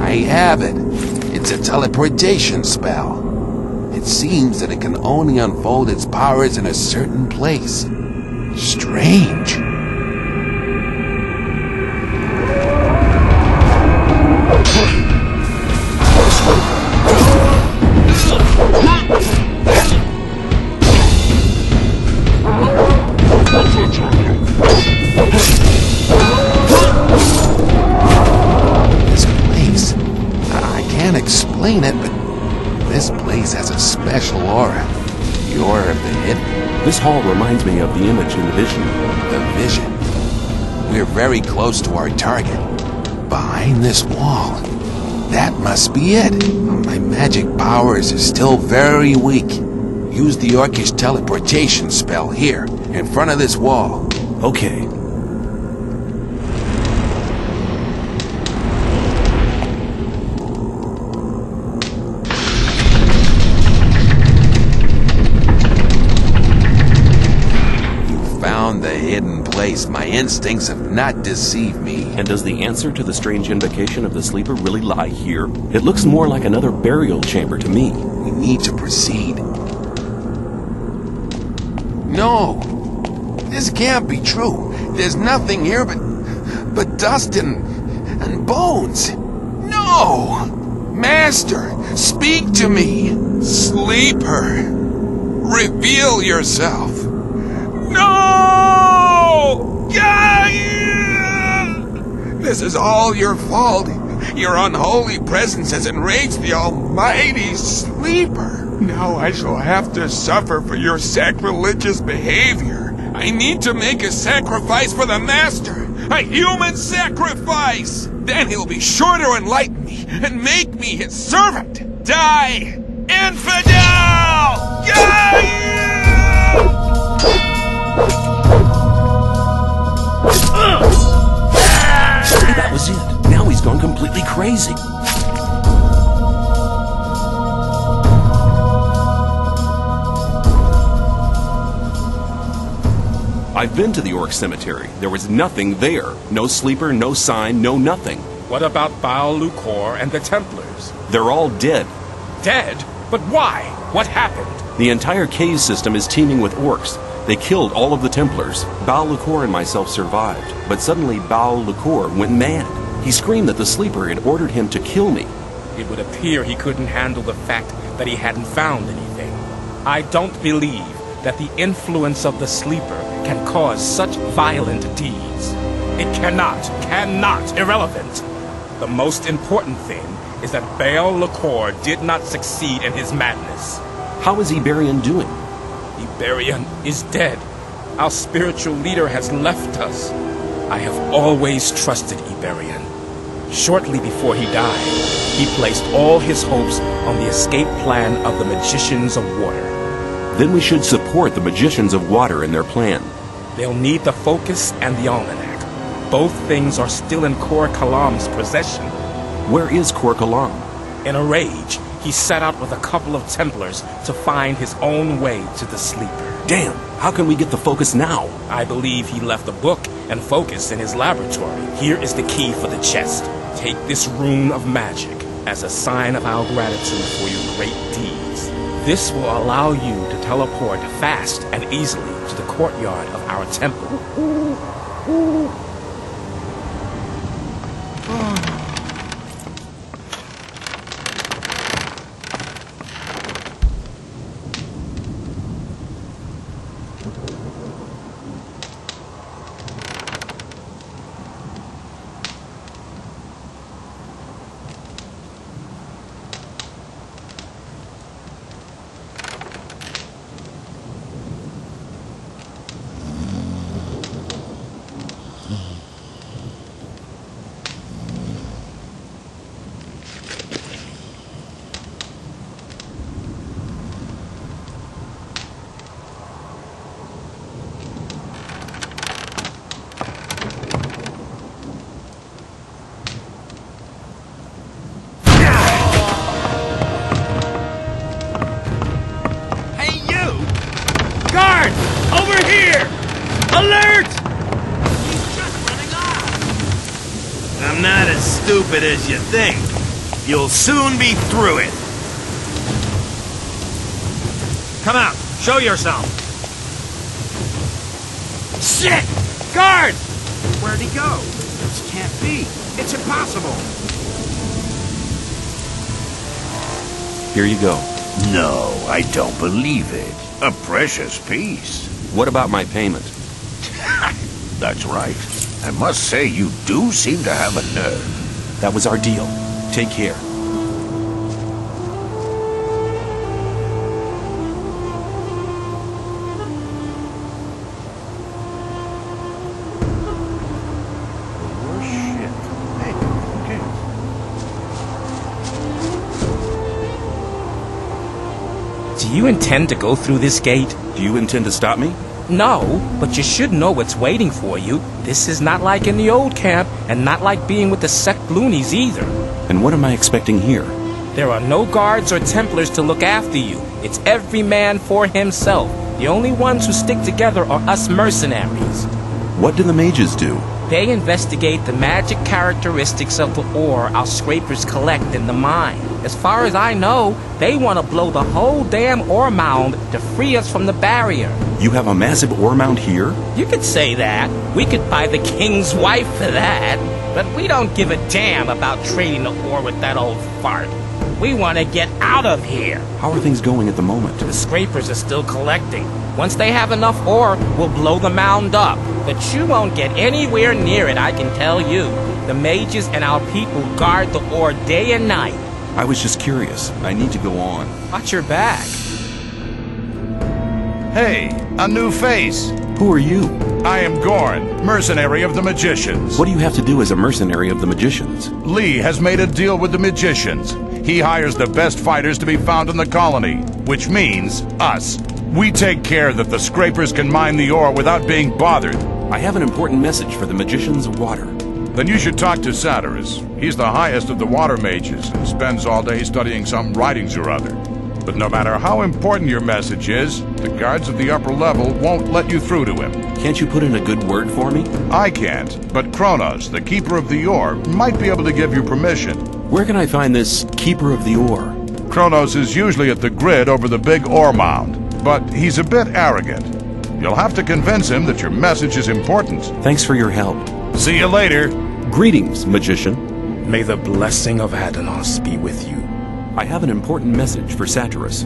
I have it. It's a teleportation spell. It seems that it can only unfold its powers in a certain place. Strange. Explain it, but this place has a special aura. The aura of the hidden. This hall reminds me of the image in the vision. The vision? We're very close to our target. Behind this wall. That must be it. My magic powers are still very weak. Use the orcish teleportation spell here, in front of this wall. Okay. My instincts have not deceived me. And does the answer to the strange invocation of the sleeper really lie here? It looks more like another burial chamber to me. We need to proceed. No! This can't be true. There's nothing here but dust and bones. No! Master, speak to me! Sleeper! Reveal yourself! No! This is all your fault. Your unholy presence has enraged the almighty Sleeper. Now I shall have to suffer for your sacrilegious behavior. I need to make a sacrifice for the Master. A human sacrifice! Then he'll be sure to enlighten me and make me his servant. Die, infidel! That was it. Now he's gone completely crazy. I've been to the Orc Cemetery. There was nothing there. No sleeper, no sign, no nothing. What about Baal Lucor and the Templars? They're all dead. Dead? But why? What happened? The entire cave system is teeming with orcs. They killed all of the Templars. Baal Lucor and myself survived, but suddenly Baal Lucor went mad. He screamed that the sleeper had ordered him to kill me. It would appear he couldn't handle the fact that he hadn't found anything. I don't believe that the influence of the sleeper can cause such violent deeds. It cannot, irrelevant. The most important thing is that Baal Lucor did not succeed in his madness. How is Iberian doing? Iberian is dead. Our spiritual leader has left us. I have always trusted Iberian. Shortly before he died, he placed all his hopes on the escape plan of the Magicians of Water. Then we should support the Magicians of Water in their plan. They'll need the Focus and the Almanac. Both things are still in Kor Kalam's possession. Where is Kor Kalam? In a rage, he set out with a couple of Templars to find his own way to the sleeper. Damn! How can we get the Focus now? I believe he left the book and Focus in his laboratory. Here is the key for the chest. Take this rune of magic as a sign of our gratitude for your great deeds. This will allow you to teleport fast and easily to the courtyard of our temple. I'm not as stupid as you think. You'll soon be through it. Come out. Show yourself. Shit! Guard! Where'd he go? This can't be. It's impossible. Here you go. No, I don't believe it. A precious piece. What about my payment? That's right. I must say you do seem to have a nerve. That was our deal. Take care. Do you intend to go through this gate? Do you intend to stop me? No, but you should know what's waiting for you. This is not like in the old camp, and not like being with the sect loonies either. And what am I expecting here? There are no guards or Templars to look after you. It's every man for himself. The only ones who stick together are us mercenaries. What do the mages do? They investigate the magic characteristics of the ore our scrapers collect in the mine. As far as I know, they want to blow the whole damn ore mound to free us from the barrier. You have a massive ore mound here? You could say that. We could buy the king's wife for that. But we don't give a damn about trading the ore with that old fart. We want to get out of here. How are things going at the moment? The scrapers are still collecting. Once they have enough ore, we'll blow the mound up. But you won't get anywhere near it, I can tell you. The mages and our people guard the ore day and night. I was just curious. I need to go on. Watch your back. Hey, a new face. Who are you? I am Gorn, mercenary of the Magicians. What do you have to do as a mercenary of the Magicians? Lee has made a deal with the Magicians. He hires the best fighters to be found in the colony, which means us. We take care that the scrapers can mine the ore without being bothered. I have an important message for the Magicians of Water. Then you should talk to Satyrus. He's the highest of the water mages and spends all day studying some writings or other. But no matter how important your message is, the guards of the upper level won't let you through to him. Can't you put in a good word for me? I can't, but Kronos, the keeper of the ore, might be able to give you permission. Where can I find this keeper of the ore? Kronos is usually at the grid over the big ore mound, but he's a bit arrogant. You'll have to convince him that your message is important. Thanks for your help. See you later. Greetings, magician. May the blessing of Adanos be with you. I have an important message for Satyrus.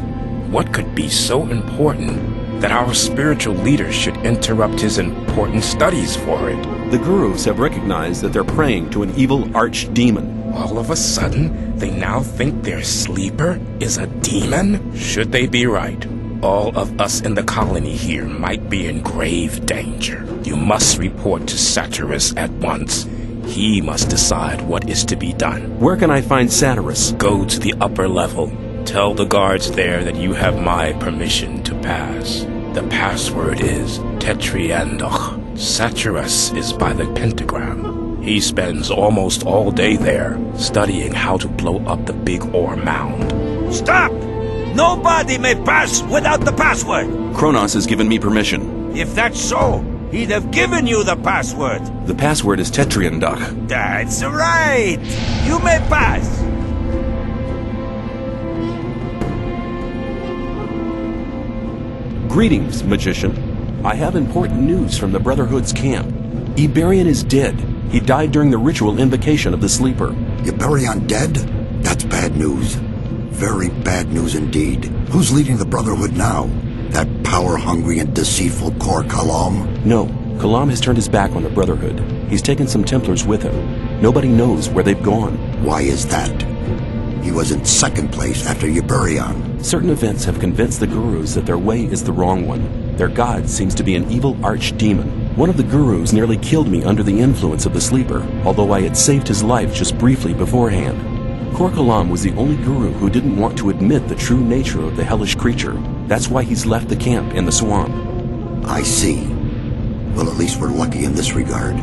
What could be so important that our spiritual leader should interrupt his important studies for it? The gurus have recognized that they're praying to an evil archdemon. All of a sudden, they now think their sleeper is a demon? Should they be right, all of us in the colony here might be in grave danger. You must report to Satyrus at once. He must decide what is to be done. Where can I find Satyrus? Go to the upper level. Tell the guards there that you have my permission to pass. The password is Tetriandoch. Satyrus is by the pentagram. He spends almost all day there, studying how to blow up the big ore mound. Stop! Nobody may pass without the password! Kronos has given me permission. If that's so, he'd have given you the password. The password is Tetriandoch. That's right! You may pass! Greetings, magician. I have important news from the Brotherhood's camp. Iberion is dead. He died during the ritual invocation of the Sleeper. Iberion dead? That's bad news. Very bad news indeed. Who's leading the Brotherhood now? That power-hungry and deceitful Kor Kalam? No, Kalam has turned his back on the Brotherhood. He's taken some Templars with him. Nobody knows where they've gone. Why is that? He was in second place after Iberion. Certain events have convinced the gurus that their way is the wrong one. Their god seems to be an evil archdemon. One of the gurus nearly killed me under the influence of the Sleeper, although I had saved his life just briefly beforehand. Kor Kalam was the only guru who didn't want to admit the true nature of the hellish creature. That's why he's left the camp in the swamp. I see. Well, at least we're lucky in this regard.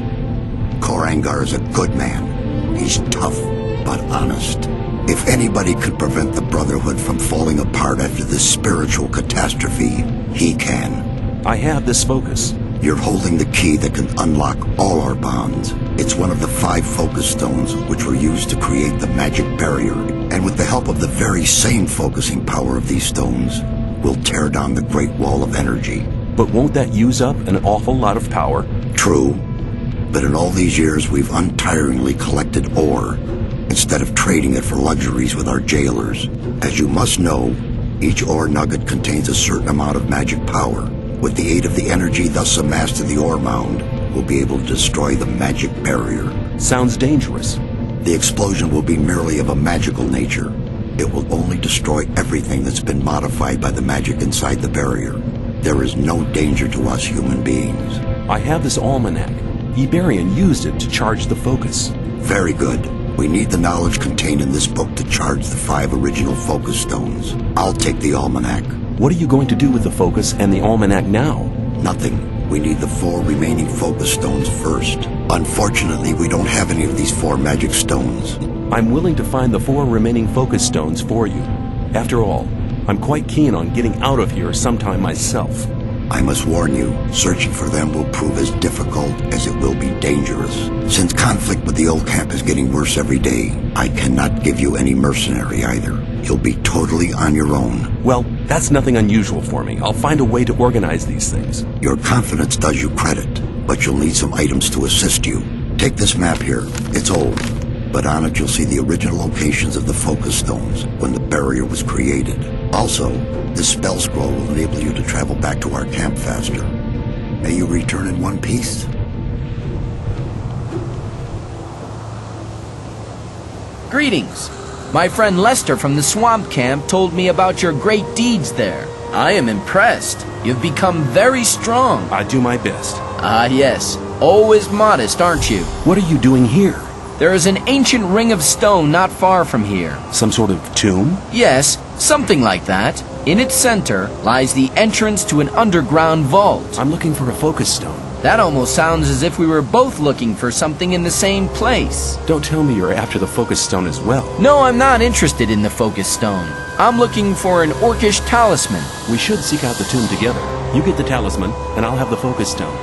Korangar is a good man. He's tough, but honest. If anybody could prevent the Brotherhood from falling apart after this spiritual catastrophe, he can. I have this focus. You're holding the key that can unlock all our bonds. It's one of the 5 focus stones which were used to create the magic barrier. And with the help of the very same focusing power of these stones, we'll tear down the Great Wall of Energy. But won't that use up an awful lot of power? True. But in all these years, we've untiringly collected ore, instead of trading it for luxuries with our jailers. As you must know, each ore nugget contains a certain amount of magic power. With the aid of the energy thus amassed in the ore mound, we'll be able to destroy the magic barrier. Sounds dangerous. The explosion will be merely of a magical nature. It will only destroy everything that's been modified by the magic inside the barrier. There is no danger to us human beings. I have this almanac. Iberian used it to charge the focus. Very good. We need the knowledge contained in this book to charge the 5 original focus stones. I'll take the almanac. What are you going to do with the focus and the almanac now? Nothing. We need the 4 remaining focus stones first. Unfortunately, we don't have any of these 4 magic stones. I'm willing to find the 4 remaining focus stones for you. After all, I'm quite keen on getting out of here sometime myself. I must warn you, searching for them will prove as difficult as it will be dangerous. Since conflict with the old camp is getting worse every day, I cannot give you any mercenary either. You'll be totally on your own. Well, that's nothing unusual for me. I'll find a way to organize these things. Your confidence does you credit, but you'll need some items to assist you. Take this map here. It's old, but on it you'll see the original locations of the focus stones when the barrier was created. Also, this spell scroll will enable you to travel back to our camp faster. May you return in one piece. Greetings. My friend Lester from the swamp camp told me about your great deeds there. I am impressed. You've become very strong. I do my best. Ah, yes. Always modest, aren't you? What are you doing here? There is an ancient ring of stone not far from here. Some sort of tomb? Yes, something like that. In its center lies the entrance to an underground vault. I'm looking for a focus stone. That almost sounds as if we were both looking for something in the same place. Don't tell me you're after the focus stone as well. No, I'm not interested in the focus stone. I'm looking for an orcish talisman. We should seek out the tomb together. You get the talisman, and I'll have the focus stone.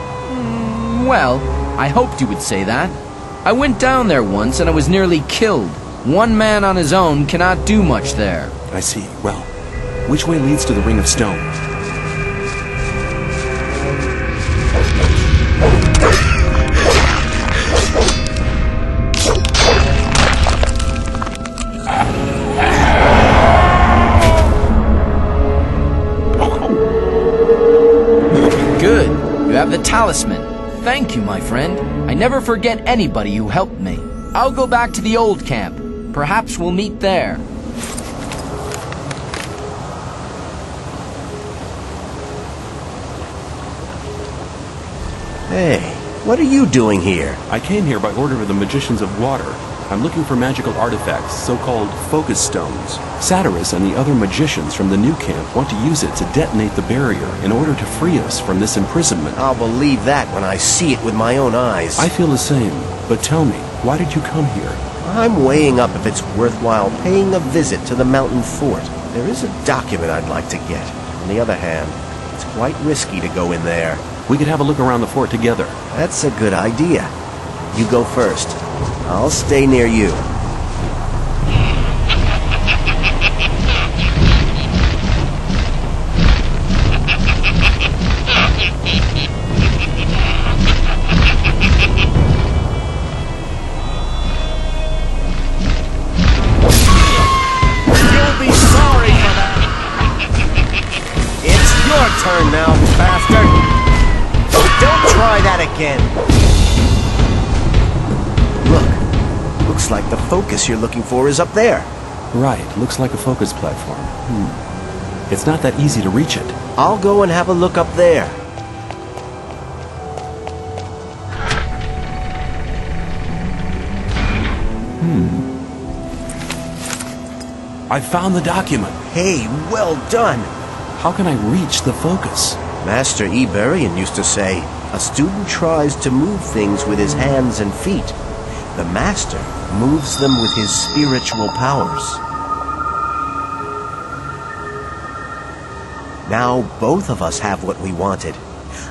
Well, I hoped you would say that. I went down there once and I was nearly killed. One man on his own cannot do much there. I see. Well, which way leads to the Ring of Stone? Good. You have the talisman. Thank you, my friend. I never forget anybody who helped me. I'll go back to the old camp. Perhaps we'll meet there. Hey, what are you doing here? I came here by order of the Magicians of Water. I'm looking for magical artifacts, so-called focus stones. Satyrus and the other magicians from the new camp want to use it to detonate the barrier in order to free us from this imprisonment. I'll believe that when I see it with my own eyes. I feel the same, but tell me, why did you come here? I'm weighing up if it's worthwhile paying a visit to the mountain fort. There is a document I'd like to get. On the other hand, it's quite risky to go in there. We could have a look around the fort together. That's a good idea. You go first. I'll stay near you. You'll be sorry for that. It's your turn now, bastard. Don't try that again. Looks like the focus you're looking for is up there. Right, looks like a focus platform. It's not that easy to reach it. I'll go and have a look up there. I found the document. Hey, well done. How can I reach the focus? Master Iberian used to say, a student tries to move things with his hands and feet. The master moves them with his spiritual powers. Now both of us have what we wanted.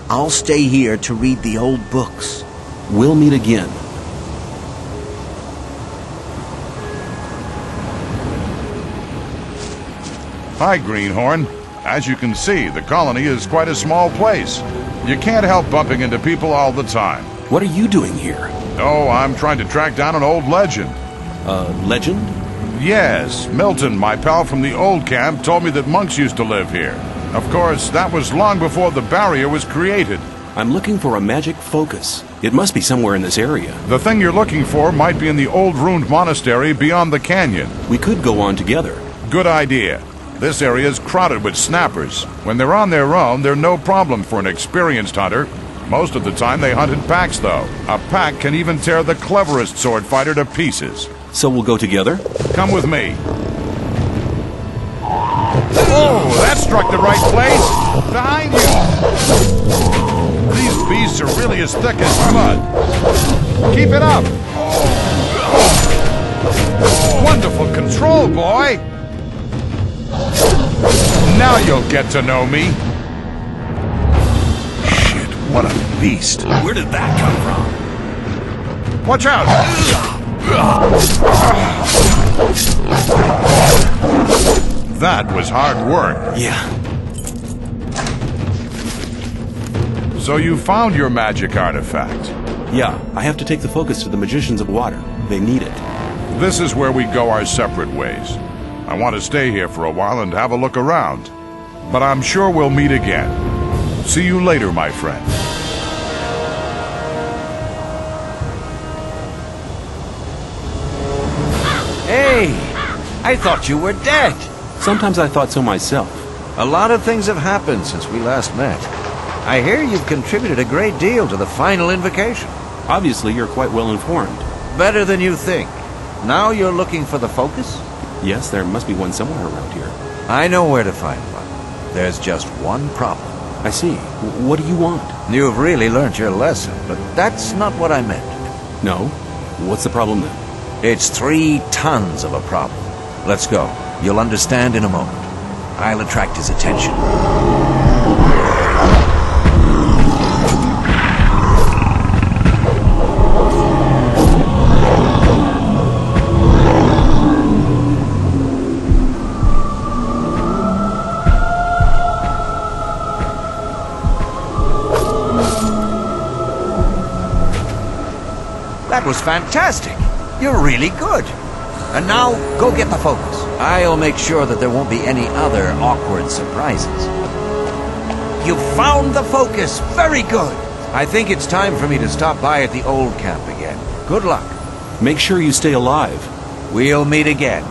I'll stay here to read the old books. We'll meet again. Hi, Greenhorn. As you can see, the colony is quite a small place. You can't help bumping into people all the time. What are you doing here? Oh, I'm trying to track down an old legend. Legend? Yes, Milton, my pal from the old camp, told me that monks used to live here. Of course, that was long before the barrier was created. I'm looking for a magic focus. It must be somewhere in this area. The thing you're looking for might be in the old ruined monastery beyond the canyon. We could go on together. Good idea. This area is crowded with snappers. When they're on their own, they're no problem for an experienced hunter. Most of the time they hunt in packs, though. A pack can even tear the cleverest sword fighter to pieces. So we'll go together? Come with me. Oh, that struck the right place! Behind you! These beasts are really as thick as mud. Keep it up! Wonderful control, boy! Now you'll get to know me. Shit, what a beast. Where did that come from? Watch out! That was hard work. Yeah. So you found your magic artifact? Yeah, I have to take the focus to the Magicians of Water. They need it. This is where we go our separate ways. I want to stay here for a while and have a look around. But I'm sure we'll meet again. See you later, my friend. Hey! I thought you were dead. Sometimes I thought so myself. A lot of things have happened since we last met. I hear you've contributed a great deal to the final invocation. Obviously, you're quite well informed. Better than you think. Now you're looking for the focus? Yes, there must be one somewhere around here. I know where to find one. There's just one problem. I see. What do you want? You've really learned your lesson, but that's not what I meant. No? What's the problem then? It's 3 tons of a problem. Let's go. You'll understand in a moment. I'll attract his attention. That was fantastic. You're really good. And now, go get the focus. I'll make sure that there won't be any other awkward surprises. You found the focus. Very good. I think it's time for me to stop by at the old camp again. Good luck. Make sure you stay alive. We'll meet again.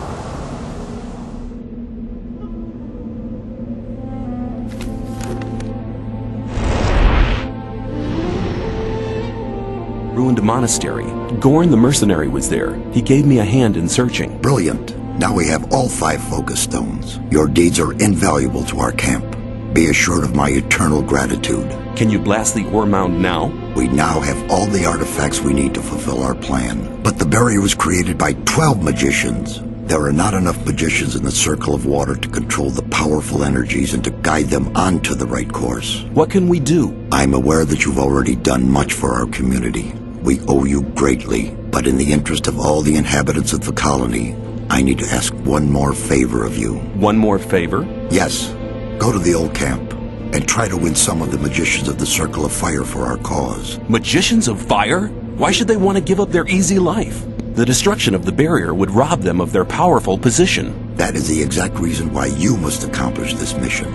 Ruined monastery. Gorn the mercenary was there. He gave me a hand in searching. Brilliant. Now we have all 5 focus stones. Your deeds are invaluable to our camp. Be assured of my eternal gratitude. Can you blast the ore mound now? We now have all the artifacts we need to fulfill our plan. But the barrier was created by 12 magicians. There are not enough magicians in the circle of water to control the powerful energies and to guide them onto the right course. What can we do? I'm aware that you've already done much for our community. We owe you greatly, but in the interest of all the inhabitants of the colony, I need to ask one more favor of you. One more favor? Yes. Go to the old camp and try to win some of the magicians of the Circle of Fire for our cause. Magicians of Fire? Why should they want to give up their easy life? The destruction of the barrier would rob them of their powerful position. That is the exact reason why you must accomplish this mission.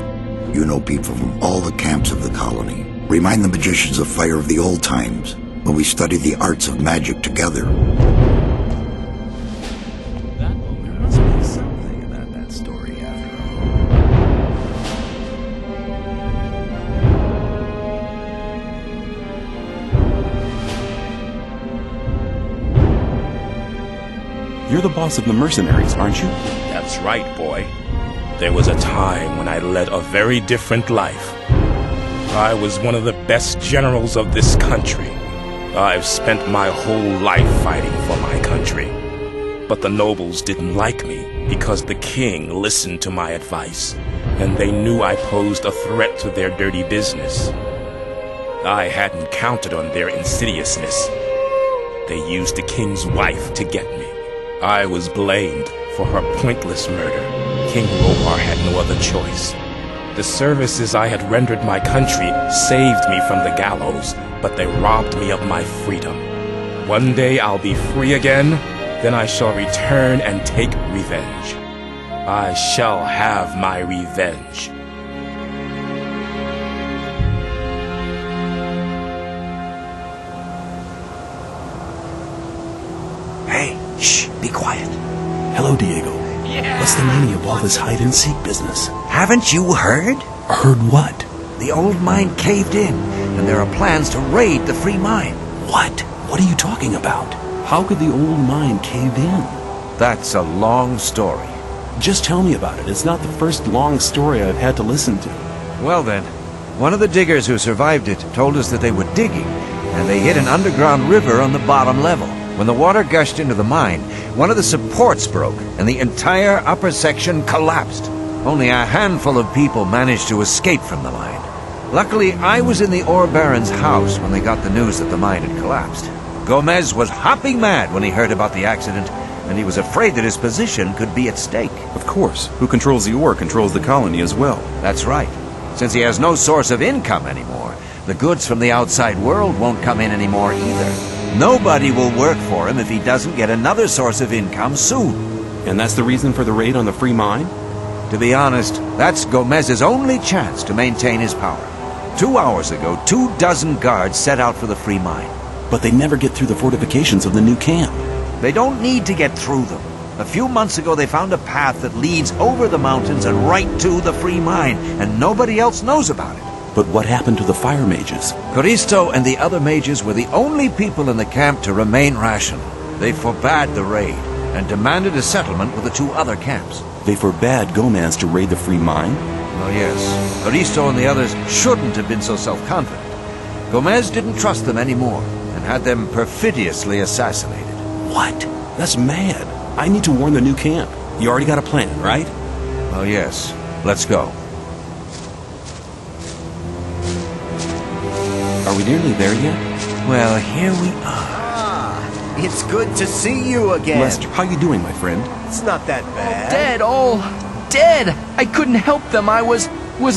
You know people from all the camps of the colony. Remind the magicians of Fire of the old times, when we studied the arts of magic together. There must be something about that story after all. You're the boss of the mercenaries, aren't you? That's right, boy. There was a time when I led a very different life. I was one of the best generals of this country. I've spent my whole life fighting for my country. But the nobles didn't like me because the king listened to my advice, and they knew I posed a threat to their dirty business. I hadn't counted on their insidiousness. They used the king's wife to get me. I was blamed for her pointless murder. King Roar had no other choice. The services I had rendered my country saved me from the gallows, but they robbed me of my freedom. One day I'll be free again, then I shall return and take revenge. I shall have my revenge. Hey, shh, be quiet. Hello, Diego. What's the meaning of all this hide-and-seek business? Haven't you heard? Heard what? The old mine caved in, and there are plans to raid the free mine. What? What are you talking about? How could the old mine cave in? That's a long story. Just tell me about it. It's not the first long story I've had to listen to. Well then, one of the diggers who survived it told us that they were digging, and they hit an underground river on the bottom level. When the water gushed into the mine, one of the supports broke, and the entire upper section collapsed. Only a handful of people managed to escape from the mine. Luckily, I was in the ore baron's house when they got the news that the mine had collapsed. Gomez was hopping mad when he heard about the accident, and he was afraid that his position could be at stake. Of course. Who controls the ore controls the colony as well. That's right. Since he has no source of income anymore, the goods from the outside world won't come in anymore either. Nobody will work for him if he doesn't get another source of income soon. And that's the reason for the raid on the free mine? To be honest, that's Gomez's only chance to maintain his power. 2 hours ago, 24 guards set out for the free mine. But they never get through the fortifications of the new camp. They don't need to get through them. A few months ago, they found a path that leads over the mountains and right to the free mine, and nobody else knows about it. But what happened to the fire mages? Coristo and the other mages were the only people in the camp to remain rational. They forbade the raid and demanded a settlement with the 2 other camps. They forbade Gomez to raid the free mine? Oh yes. Coristo and the others shouldn't have been so self-confident. Gomez didn't trust them anymore and had them perfidiously assassinated. What? That's mad. I need to warn the new camp. You already got a plan, right? Oh yes. Let's go. Are we nearly there yet? Well, here we are. It's good to see you again. Lester, how you doing, my friend? It's not that bad. Dead, all dead. I couldn't help them. I was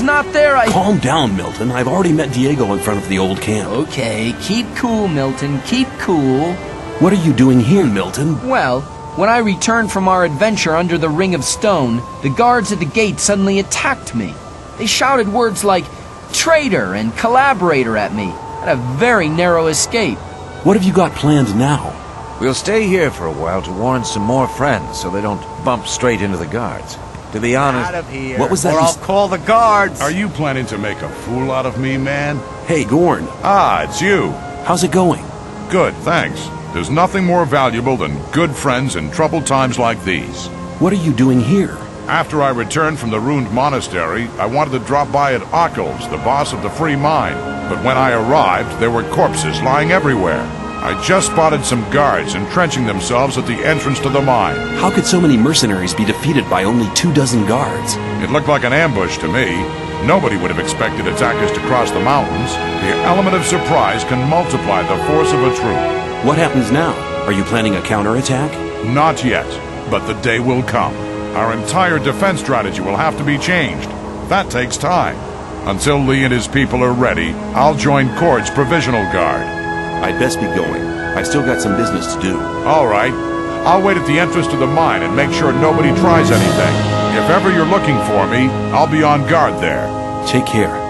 not there. Calm down, Milton. I've already met Diego in front of the old camp. Okay, keep cool, Milton. Keep cool. What are you doing here, Milton? Well, when I returned from our adventure under the Ring of Stone, the guards at the gate suddenly attacked me. They shouted words like traitor and collaborator at me. I had a very narrow escape. What have you got planned now? We'll stay here for a while to warn some more friends so they don't bump straight into the guards. To be honest, out of here, what was that? Or I'll call the guards. Are you planning to make a fool out of me, man? Hey, Gorn. Ah, it's you. How's it going? Good, thanks. There's nothing more valuable than good friends in troubled times like these. What are you doing here? After I returned from the ruined monastery, I wanted to drop by at Ockles, the boss of the free mine. But when I arrived, there were corpses lying everywhere. I just spotted some guards entrenching themselves at the entrance to the mine. How could so many mercenaries be defeated by only 24 guards? It looked like an ambush to me. Nobody would have expected attackers to cross the mountains. The element of surprise can multiply the force of a troop. What happens now? Are you planning a counterattack? Not yet, but the day will come. Our entire defense strategy will have to be changed. That takes time. Until Lee and his people are ready, I'll join Cord's provisional guard. I'd best be going. I still got some business to do. All right. I'll wait at the entrance to the mine and make sure nobody tries anything. If ever you're looking for me, I'll be on guard there. Take care.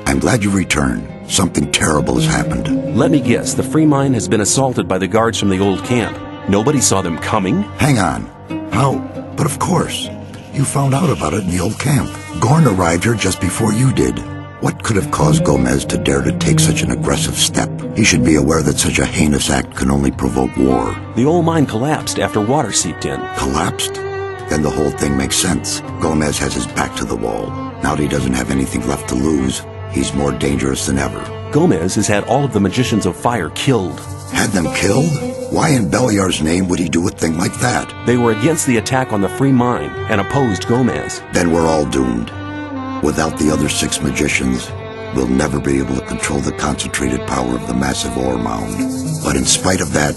I'm glad you returned. Something terrible has happened. Let me guess, the free mine has been assaulted by the guards from the old camp. Nobody saw them coming? Hang on. How? But of course. You found out about it in the old camp. Gorn arrived here just before you did. What could have caused Gomez to dare to take such an aggressive step? He should be aware that such a heinous act can only provoke war. The old mine collapsed after water seeped in. Collapsed? Then the whole thing makes sense. Gomez has his back to the wall. Now that he doesn't have anything left to lose, he's more dangerous than ever. Gomez has had all of the magicians of fire killed. Had them killed? Why in Beliar's name would he do a thing like that? They were against the attack on the free mine and opposed Gomez. Then we're all doomed. Without the other 6 magicians, we'll never be able to control the concentrated power of the massive ore mound. But in spite of that,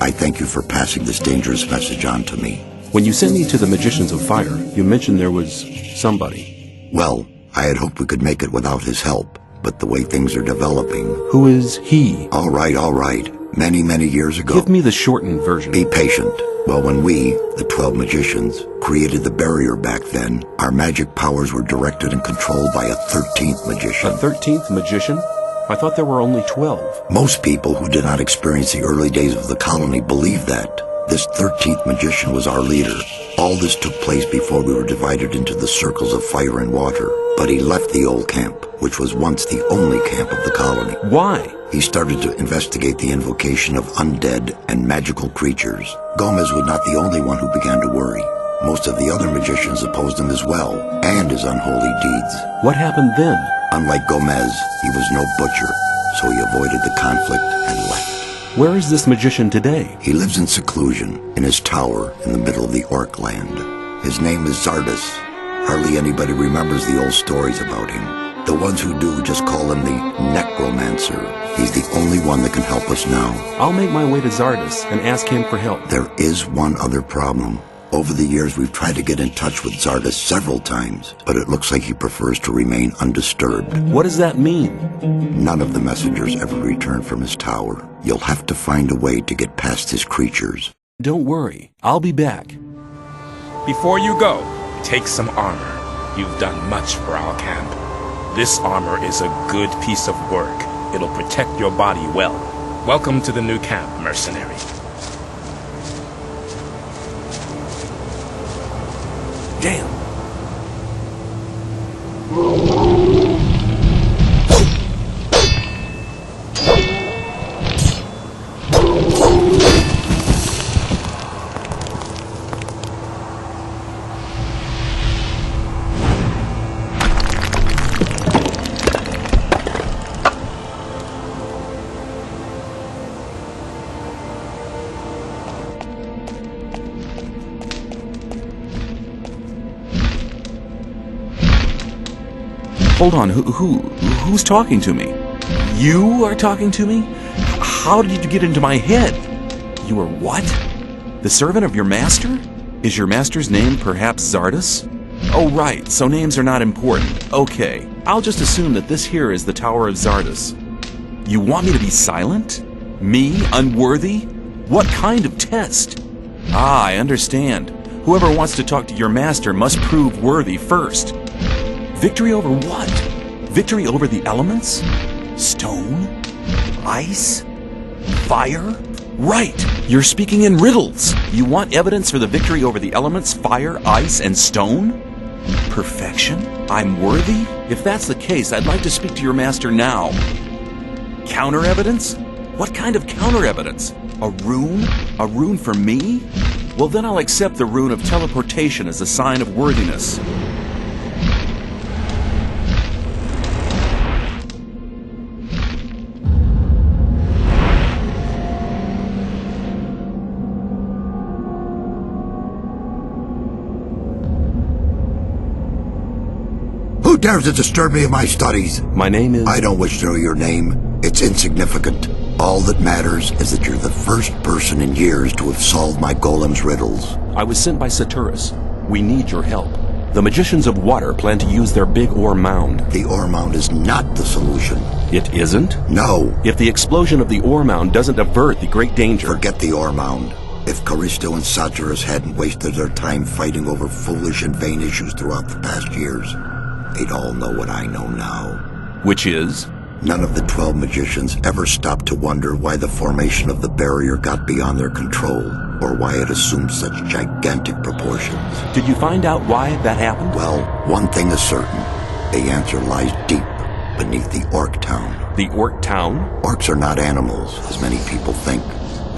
I thank you for passing this dangerous message on to me. When you sent me to the Magicians of Fire, you mentioned there was somebody. Well, I had hoped we could make it without his help, but the way things are developing... Who is he? All right. Many, many years ago... Give me the shortened version. Be patient. Well, when we, the 12 magicians, created the barrier back then, our magic powers were directed and controlled by a 13th magician. A 13th magician? I thought there were only 12. Most people who did not experience the early days of the colony believe that. This 13th magician was our leader. All this took place before we were divided into the circles of fire and water. But he left the old camp, which was once the only camp of the colony. Why? He started to investigate the invocation of undead and magical creatures. Gomez was not the only one who began to worry. Most of the other magicians opposed him as well, and his unholy deeds. What happened then? Unlike Gomez, he was no butcher, so he avoided the conflict and left. Where is this magician today? He lives in seclusion, in his tower in the middle of the Orc land. His name is Zardus. Hardly anybody remembers the old stories about him. The ones who do just call him the Necromancer. He's the only one that can help us now. I'll make my way to Zardus and ask him for help. There is one other problem. Over the years, we've tried to get in touch with Zardus several times, but it looks like he prefers to remain undisturbed. What does that mean? None of the messengers ever return from his tower. You'll have to find a way to get past his creatures. Don't worry, I'll be back. Before you go, take some armor. You've done much for our camp. This armor is a good piece of work. It'll protect your body well. Welcome to the new camp, mercenary. Damn. Hold on, who's talking to me? You are talking to me? How did you get into my head? You are what? The servant of your master? Is your master's name perhaps Zardus? Oh right, so names are not important. Okay, I'll just assume that this here is the Tower of Zardus. You want me to be silent? Me, unworthy? What kind of test? Ah, I understand. Whoever wants to talk to your master must prove worthy first. Victory over what? Victory over the elements? Stone? Ice? Fire? Right! You're speaking in riddles! You want evidence for the victory over the elements, fire, ice, and stone? Perfection? I'm worthy? If that's the case, I'd like to speak to your master now. Counter evidence? What kind of counter evidence? A rune? A rune for me? Well, then I'll accept the rune of teleportation as a sign of worthiness. Who dares to disturb me in my studies? My name is... I don't wish to know your name. It's insignificant. All that matters is that you're the first person in years to have solved my golem's riddles. I was sent by Saturus. We need your help. The Magicians of Water plan to use their big ore mound. The ore mound is not the solution. It isn't? No. If the explosion of the ore mound doesn't avert the great danger... Forget the ore mound. If Callisto and Saturus hadn't wasted their time fighting over foolish and vain issues throughout the past years, they'd all know what I know now. Which is? None of the 12 magicians ever stopped to wonder why the formation of the barrier got beyond their control, or why it assumed such gigantic proportions. Did you find out why that happened? Well, one thing is certain. The answer lies deep beneath the Orc Town. The Orc Town? Orcs are not animals, as many people think.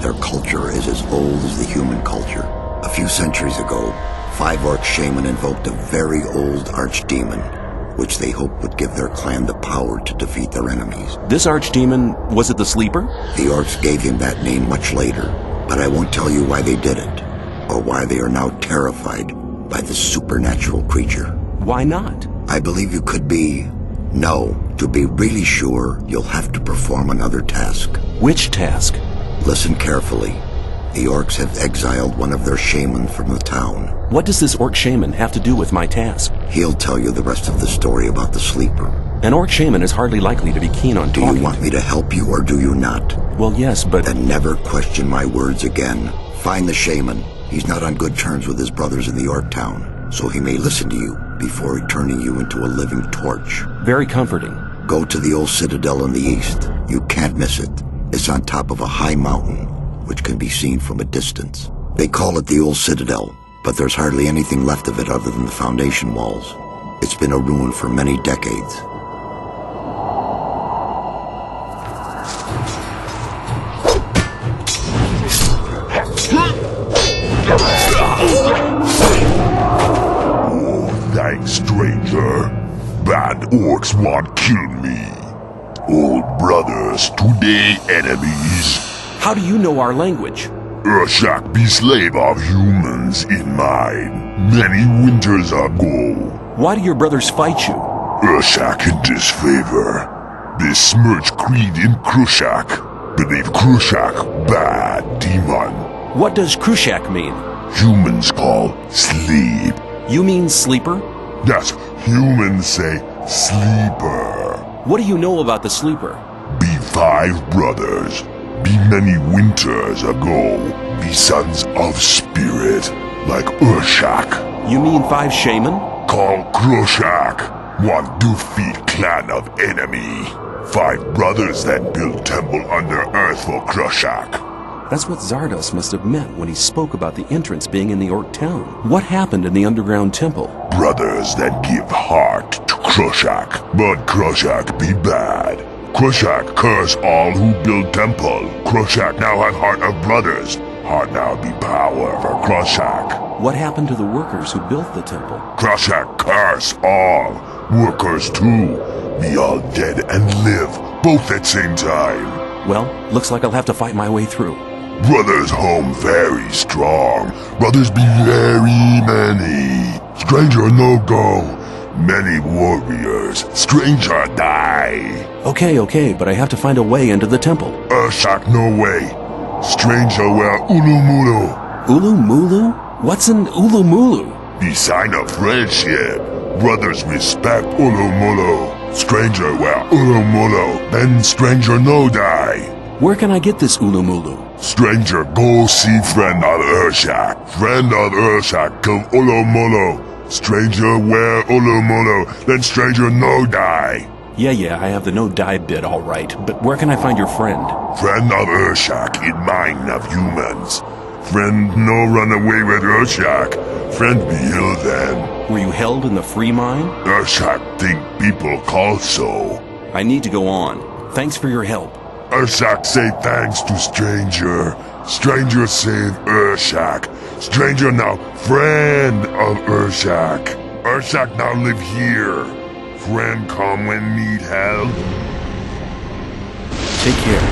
Their culture is as old as the human culture. A few centuries ago, 5 Orc shaman invoked a very old archdemon, which they hoped would give their clan the power to defeat their enemies. This archdemon, was it the Sleeper? The orcs gave him that name much later, but I won't tell you why they did it, or why they are now terrified by this supernatural creature. Why not? I believe you could be... No, to be really sure, you'll have to perform another task. Which task? Listen carefully. The orcs have exiled one of their shaman from the town. What does this orc shaman have to do with my task? He'll tell you the rest of the story about the Sleeper. An orc shaman is hardly likely to be keen on talking. Do you want me to help you or do you not? Well, yes, but... Then never question my words again. Find the shaman. He's not on good terms with his brothers in the orc town, so he may listen to you before turning you into a living torch. Very comforting. Go to the old citadel in the east. You can't miss it. It's on top of a high mountain, which can be seen from a distance. They call it the old citadel, but there's hardly anything left of it other than the foundation walls. It's been a ruin for many decades. Oh, thanks, stranger. Bad orcs won't kill me. Old brothers, today enemies. How do you know our language? Urshak be slave of humans in mine, many winters ago. Why do your brothers fight you? Urshak in disfavor. They smirch creed in Krushak. Believe Krushak bad demon. What does Krushak mean? Humans call sleep. You mean sleeper? Yes, humans say sleeper. What do you know about the Sleeper? Be 5 brothers. Be many winters ago. Be sons of spirit, like Urshak. You mean 5 shaman? Call Krushak. One defeat clan of enemy. 5 brothers that build temple under earth for Krushak. That's what Zardos must have meant when he spoke about the entrance being in the orc town. What happened in the underground temple? Brothers that give heart to Krushak, but Krushak be bad. Krushak curse all who build temple. Krushak now have heart of brothers. Heart now be power for Krushak. What happened to the workers who built the temple? Krushak curse all. Workers too. Be all dead and live, both at same time. Well, looks like I'll have to fight my way through. Brothers home very strong. Brothers be very many. Stranger no go. Many warriors. Stranger die. Okay, but I have to find a way into the temple. Urshak no way. Stranger wear Ulumulu. Ulumulu? What's an Ulumulu? The sign of friendship. Brothers respect Ulumulu. Stranger wear Ulumulu. Then stranger no die. Where can I get this Ulumulu? Stranger, go see friend of Urshak. Friend of Urshak, come Ulumulu. Stranger, wear Ulumulu. Then stranger, no die. Yeah, I have the no die bit all right. But where can I find your friend? Friend of Urshak in mind of humans. Friend no run away with Urshak. Friend be ill then. Were you held in the free mine? Urshak think people call so. I need to go on. Thanks for your help. Urshak say thanks to stranger. Stranger save Urshak. Stranger now friend of Urshak. Urshak now live here. Friend come when need help. Take care.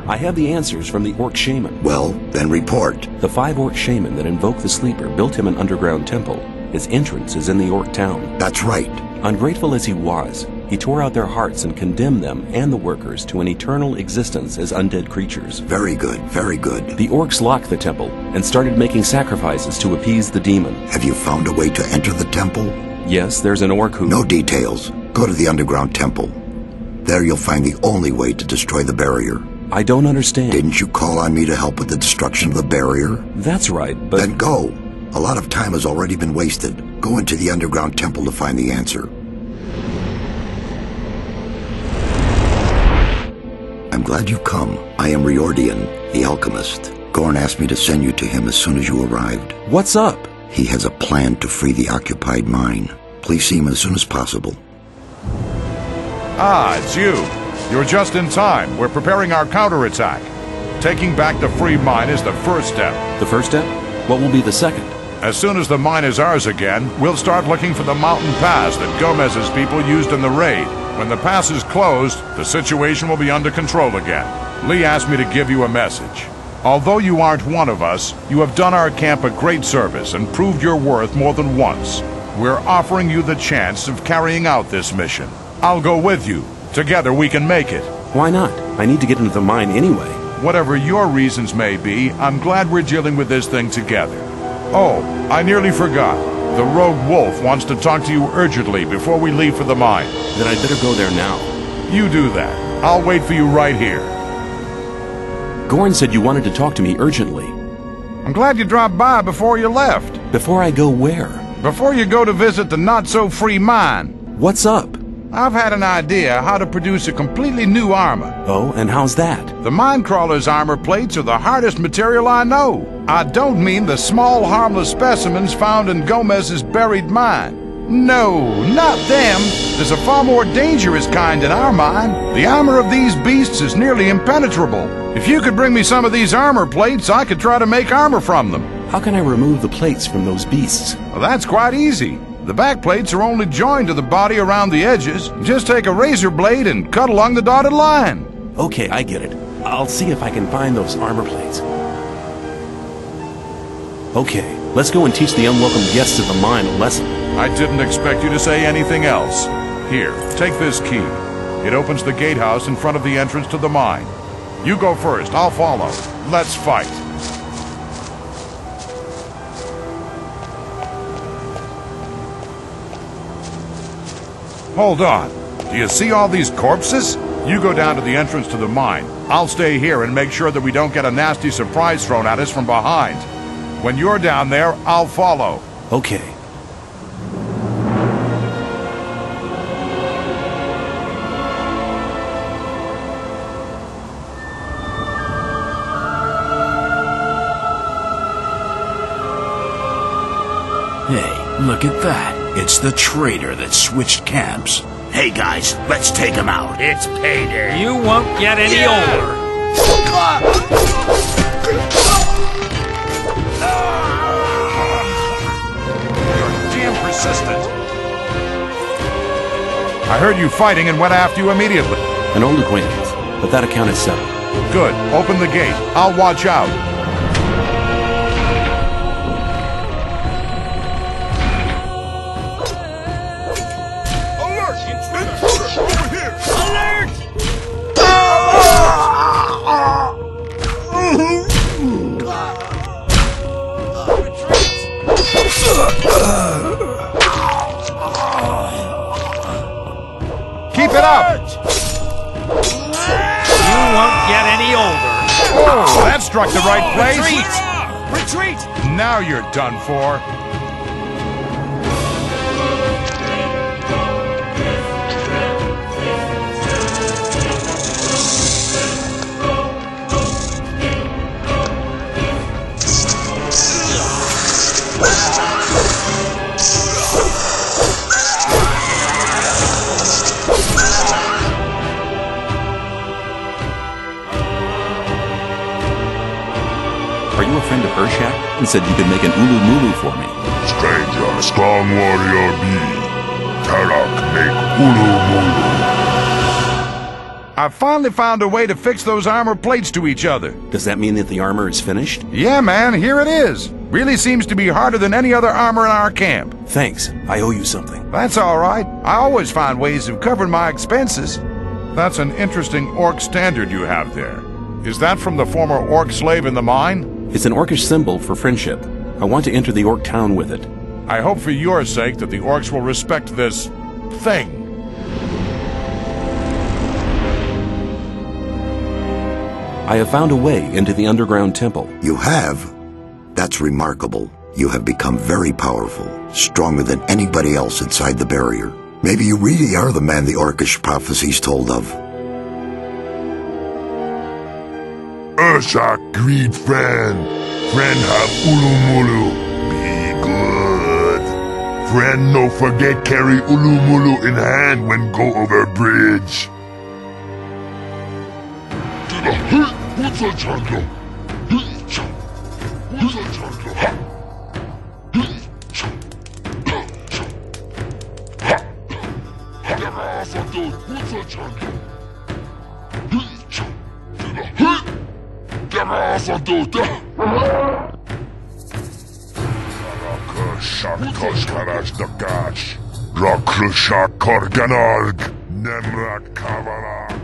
I have the answers from the orc shaman. Well, then report. The 5 orc shaman that invoked the Sleeper built him an underground temple. His entrance is in the orc town. That's right. Ungrateful as he was, he tore out their hearts and condemned them and the workers to an eternal existence as undead creatures. Very good, very good. The orcs locked the temple and started making sacrifices to appease the demon. Have you found a way to enter the temple? Yes, there's an orc who... No details. Go to the underground temple. There you'll find the only way to destroy the barrier. I don't understand. Didn't you call on me to help with the destruction of the barrier? That's right, but... Then go. A lot of time has already been wasted. Go into the underground temple to find the answer. I'm glad you've come. I am Riordian, the alchemist. Gorn asked me to send you to him as soon as you arrived. What's up? He has a plan to free the occupied mine. Please see him as soon as possible. Ah, it's you. You're just in time. We're preparing our counterattack. Taking back the free mine is the first step. The first step? What will be the second? As soon as the mine is ours again, we'll start looking for the mountain pass that Gomez's people used in the raid. When the pass is closed, the situation will be under control again. Lee asked me to give you a message. Although you aren't one of us, you have done our camp a great service and proved your worth more than once. We're offering you the chance of carrying out this mission. I'll go with you. Together we can make it. Why not? I need to get into the mine anyway. Whatever your reasons may be, I'm glad we're dealing with this thing together. Oh, I nearly forgot. The rogue wolf wants to talk to you urgently before we leave for the mine. Then I'd better go there now. You do that. I'll wait for you right here. Gorn said you wanted to talk to me urgently. I'm glad you dropped by before you left. Before I go where? Before you go to visit the not-so-free mine. What's up? I've had an idea how to produce a completely new armor. Oh, and how's that? The mine crawler's armor plates are the hardest material I know. I don't mean the small, harmless specimens found in Gomez's buried mine. No, not them. There's a far more dangerous kind in our mine. The armor of these beasts is nearly impenetrable. If you could bring me some of these armor plates, I could try to make armor from them. How can I remove the plates from those beasts? Well, that's quite easy. The back plates are only joined to the body around the edges. Just take a razor blade and cut along the dotted line. Okay, I get it. I'll see if I can find those armor plates. Okay, let's go and teach the unwelcome guests of the mine a lesson. I didn't expect you to say anything else. Here, take this key. It opens the gatehouse in front of the entrance to the mine. You go first, I'll follow. Let's fight. Hold on. Do you see all these corpses? You go down to the entrance to the mine. I'll stay here and make sure that we don't get a nasty surprise thrown at us from behind. When you're down there, I'll follow. Okay. Hey, look at that. It's the traitor that switched camps. Hey guys, let's take him out. It's payday. You won't get any older. You're damn persistent. I heard you fighting and went after you immediately. An old acquaintance, but that account is settled. Good. Open the gate. I'll watch out. Keep it up! You won't get any older. Oh, that struck the right place. Retreat! Now you're done for. Are you a friend of Urshak? He said you could make an ulu mulu for me. Stranger, strong warrior be. Tarak make ulu mulu. I finally found a way to fix those armor plates to each other. Does that mean that the armor is finished? Yeah, man, here it is. Really seems to be harder than any other armor in our camp. Thanks. I owe you something. That's all right. I always find ways of covering my expenses. That's an interesting orc standard you have there. Is that from the former orc slave in the mine? It's an orcish symbol for friendship. I want to enter the orc town with it. I hope for your sake that the orcs will respect this thing. I have found a way into the underground temple. You have? That's remarkable. You have become very powerful, stronger than anybody else inside the barrier. Maybe you really are the man the orcish prophecies told of. Urshak, greed friend. Friend have ulumulu. Be good. Friend no forget carry ulumulu in hand when go over bridge. Rakrusha Korganarg Nemrak Kavarak.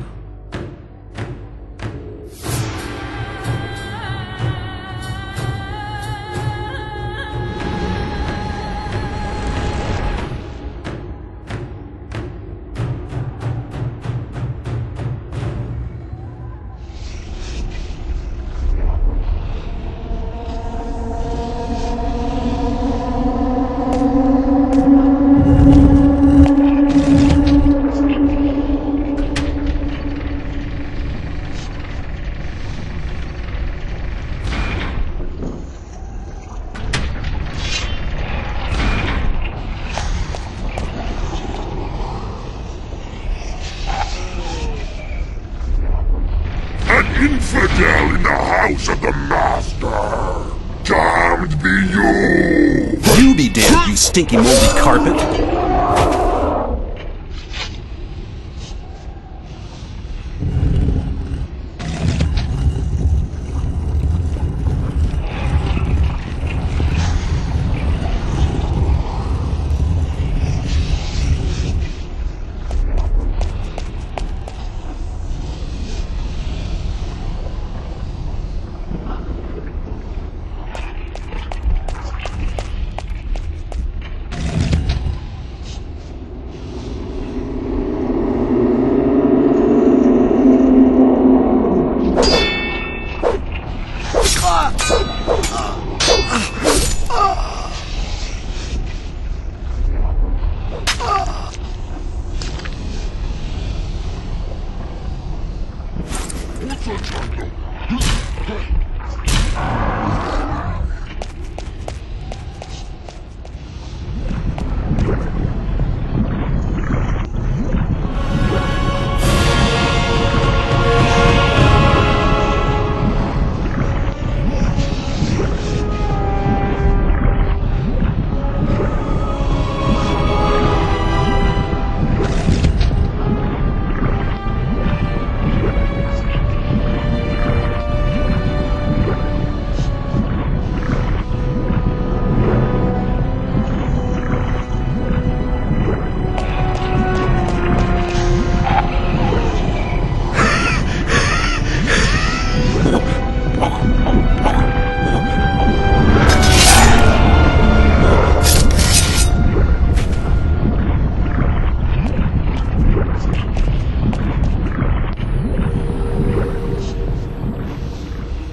Infidel in the house of the Master! Damned be you! You be damned, you stinky moldy carpet!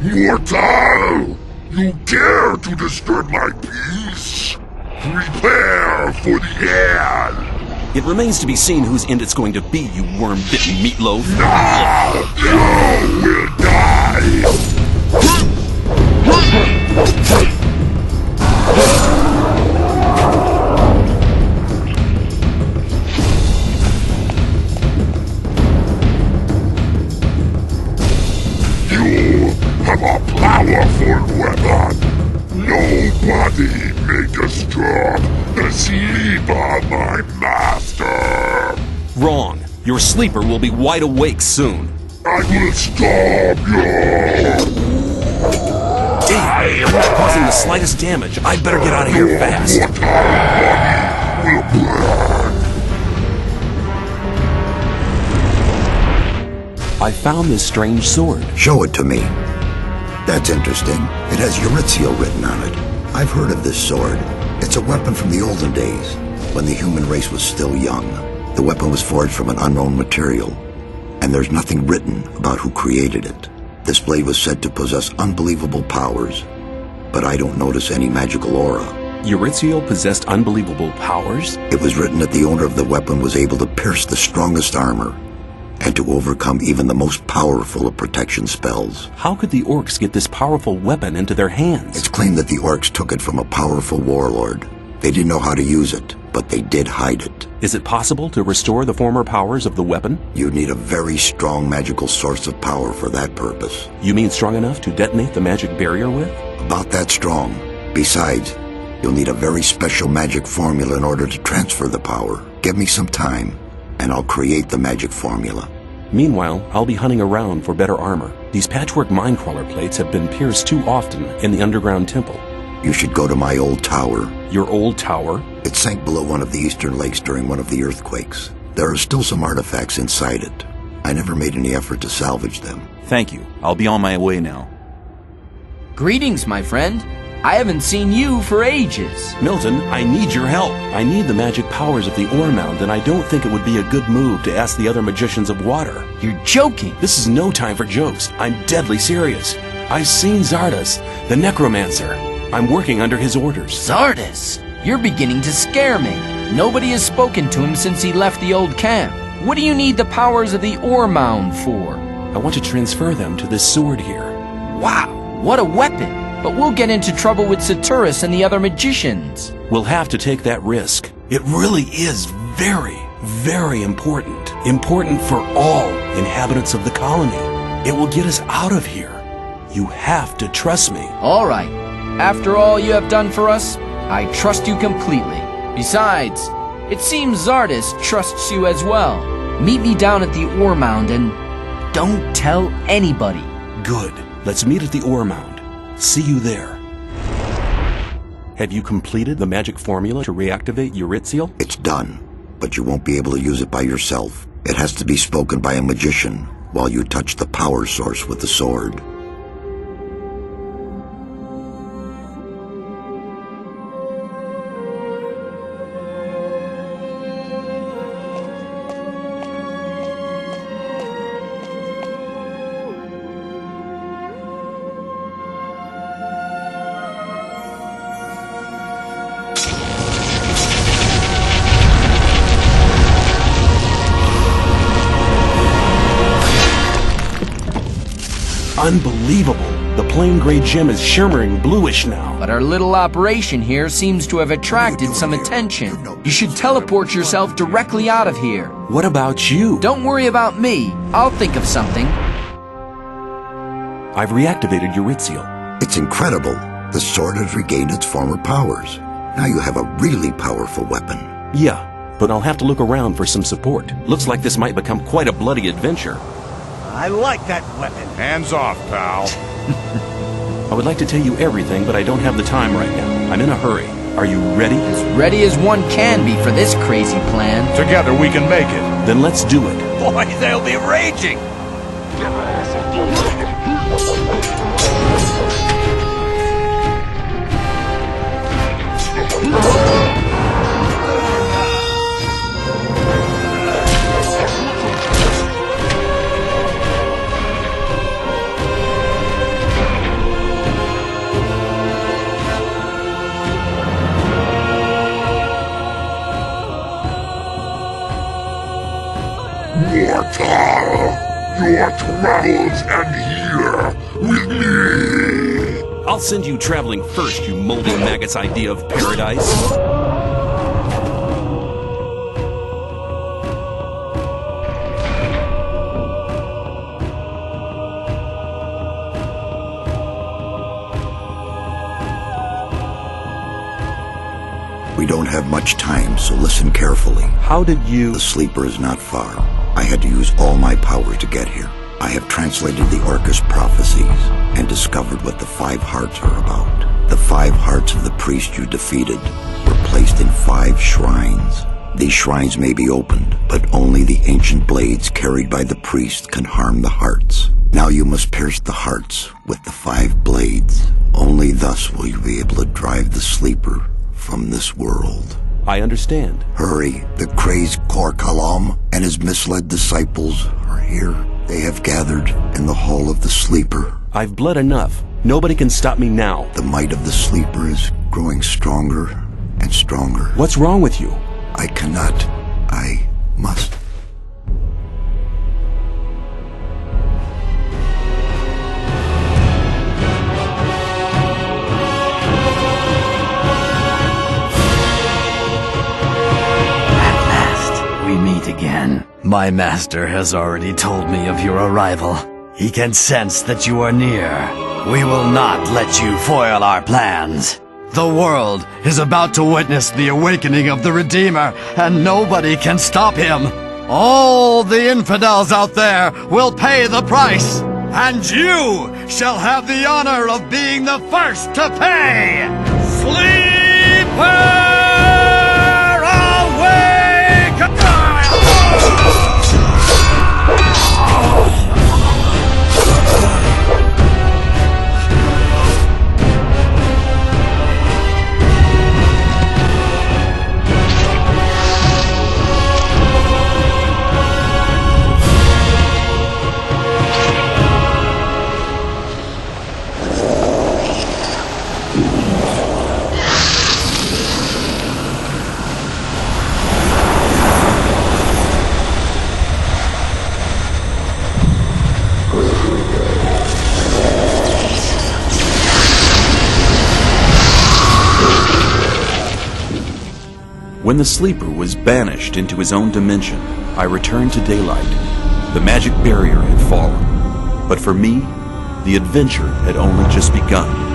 Mortal! You dare to disturb my peace? Prepare for the end! It remains to be seen whose end it's going to be, you worm-bitten meatloaf. Now you will die! You have a powerful weapon. Nobody may disturb the sleep of my master. Wrong. Your sleeper will be wide awake soon. I will stop you. Damn, you're not causing the slightest damage. I'd better get out of here fast. I found this strange sword. Show it to me. That's interesting. It has Eurythiel written on it. I've heard of this sword. It's a weapon from the olden days, when the human race was still young. The weapon was forged from an unknown material, and there's nothing written about who created it. This blade was said to possess unbelievable powers, but I don't notice any magical aura. Eurythiel possessed unbelievable powers? It was written that the owner of the weapon was able to pierce the strongest armor, and to overcome even the most powerful of protection spells. How could the orcs get this powerful weapon into their hands? It's claimed that the orcs took it from a powerful warlord. They didn't know how to use it, but they did hide it. Is it possible to restore the former powers of the weapon? You'd need a very strong magical source of power for that purpose. You mean strong enough to detonate the magic barrier with? About that strong. Besides, you'll need a very special magic formula in order to transfer the power. Give me some time, and I'll create the magic formula. Meanwhile, I'll be hunting around for better armor. These patchwork minecrawler plates have been pierced too often in the underground temple. You should go to my old tower. Your old tower? It sank below one of the eastern lakes during one of the earthquakes. There are still some artifacts inside it. I never made any effort to salvage them. Thank you. I'll be on my way now. Greetings, my friend. I haven't seen you for ages. Milton, I need your help. I need the magic powers of the ore mound, and I don't think it would be a good move to ask the other magicians of water. You're joking. This is no time for jokes. I'm deadly serious. I've seen Zardas, the necromancer. I'm working under his orders. Zardas? You're beginning to scare me. Nobody has spoken to him since he left the old camp. What do you need the powers of the ore mound for? I want to transfer them to this sword here. Wow, what a weapon! But we'll get into trouble with Saturus and the other magicians. We'll have to take that risk. It really is very, very important. Important for all inhabitants of the colony. It will get us out of here. You have to trust me. All right. After all you have done for us, I trust you completely. Besides, it seems Zardas trusts you as well. Meet me down at the ore mound and don't tell anybody. Good. Let's meet at the ore mound. See you there. Have you completed the magic formula to reactivate Eurytziel? It's done, but you won't be able to use it by yourself. It has to be spoken by a magician while you touch the power source with the sword. Unbelievable! The plain gray gem is shimmering bluish now. But our little operation here seems to have attracted some attention. You should teleport yourself directly out of here. What about you? Don't worry about me. I'll think of something. I've reactivated Eurytziel. It's incredible. The sword has regained its former powers. Now you have a really powerful weapon. Yeah, but I'll have to look around for some support. Looks like this might become quite a bloody adventure. I like that weapon. Hands off, pal. I would like to tell you everything, but I don't have the time right now. I'm in a hurry. Are you ready? As ready as one can be for this crazy plan. Together we can make it. Then let's do it. Boy, they'll be raging. Mortal, your travels end here with me. I'll send you traveling first, you moldy maggot's idea of paradise. We don't have much time, so listen carefully. How did you... The sleeper is not far. I had to use all my powers to get here. I have translated the Orcus prophecies and discovered what the 5 hearts are about. The 5 hearts of the priest you defeated were placed in 5 shrines. These shrines may be opened, but only the ancient blades carried by the priest can harm the hearts. Now you must pierce the hearts with the 5 blades. Only thus will you be able to drive the sleeper from this world. I understand. Hurry, the crazed Kor Kalam and his misled disciples are here. They have gathered in the Hall of the Sleeper. I've bled enough. Nobody can stop me now. The might of the Sleeper is growing stronger and stronger. What's wrong with you? I cannot. I must. We meet again. My master has already told me of your arrival. He can sense that you are near. We will not let you foil our plans. The world is about to witness the awakening of the Redeemer, and nobody can stop him. All the infidels out there will pay the price, and you shall have the honor of being the first to pay! Sleeper! When the sleeper was banished into his own dimension, I returned to daylight. The magic barrier had fallen. But for me, the adventure had only just begun.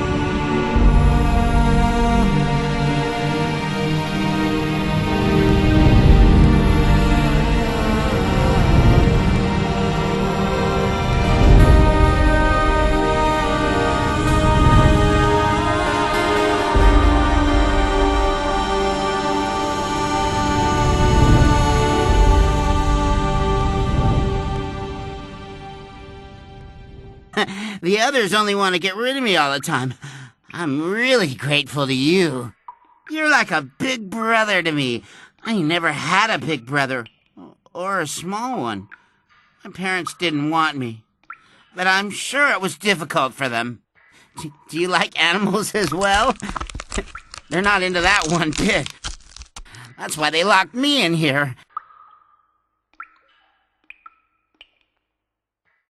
The others only want to get rid of me all the time. I'm really grateful to you. You're like a big brother to me. I never had a big brother, or a small one. My parents didn't want me, but I'm sure it was difficult for them. Do you like animals as well? They're not into that one bit. That's why they locked me in here.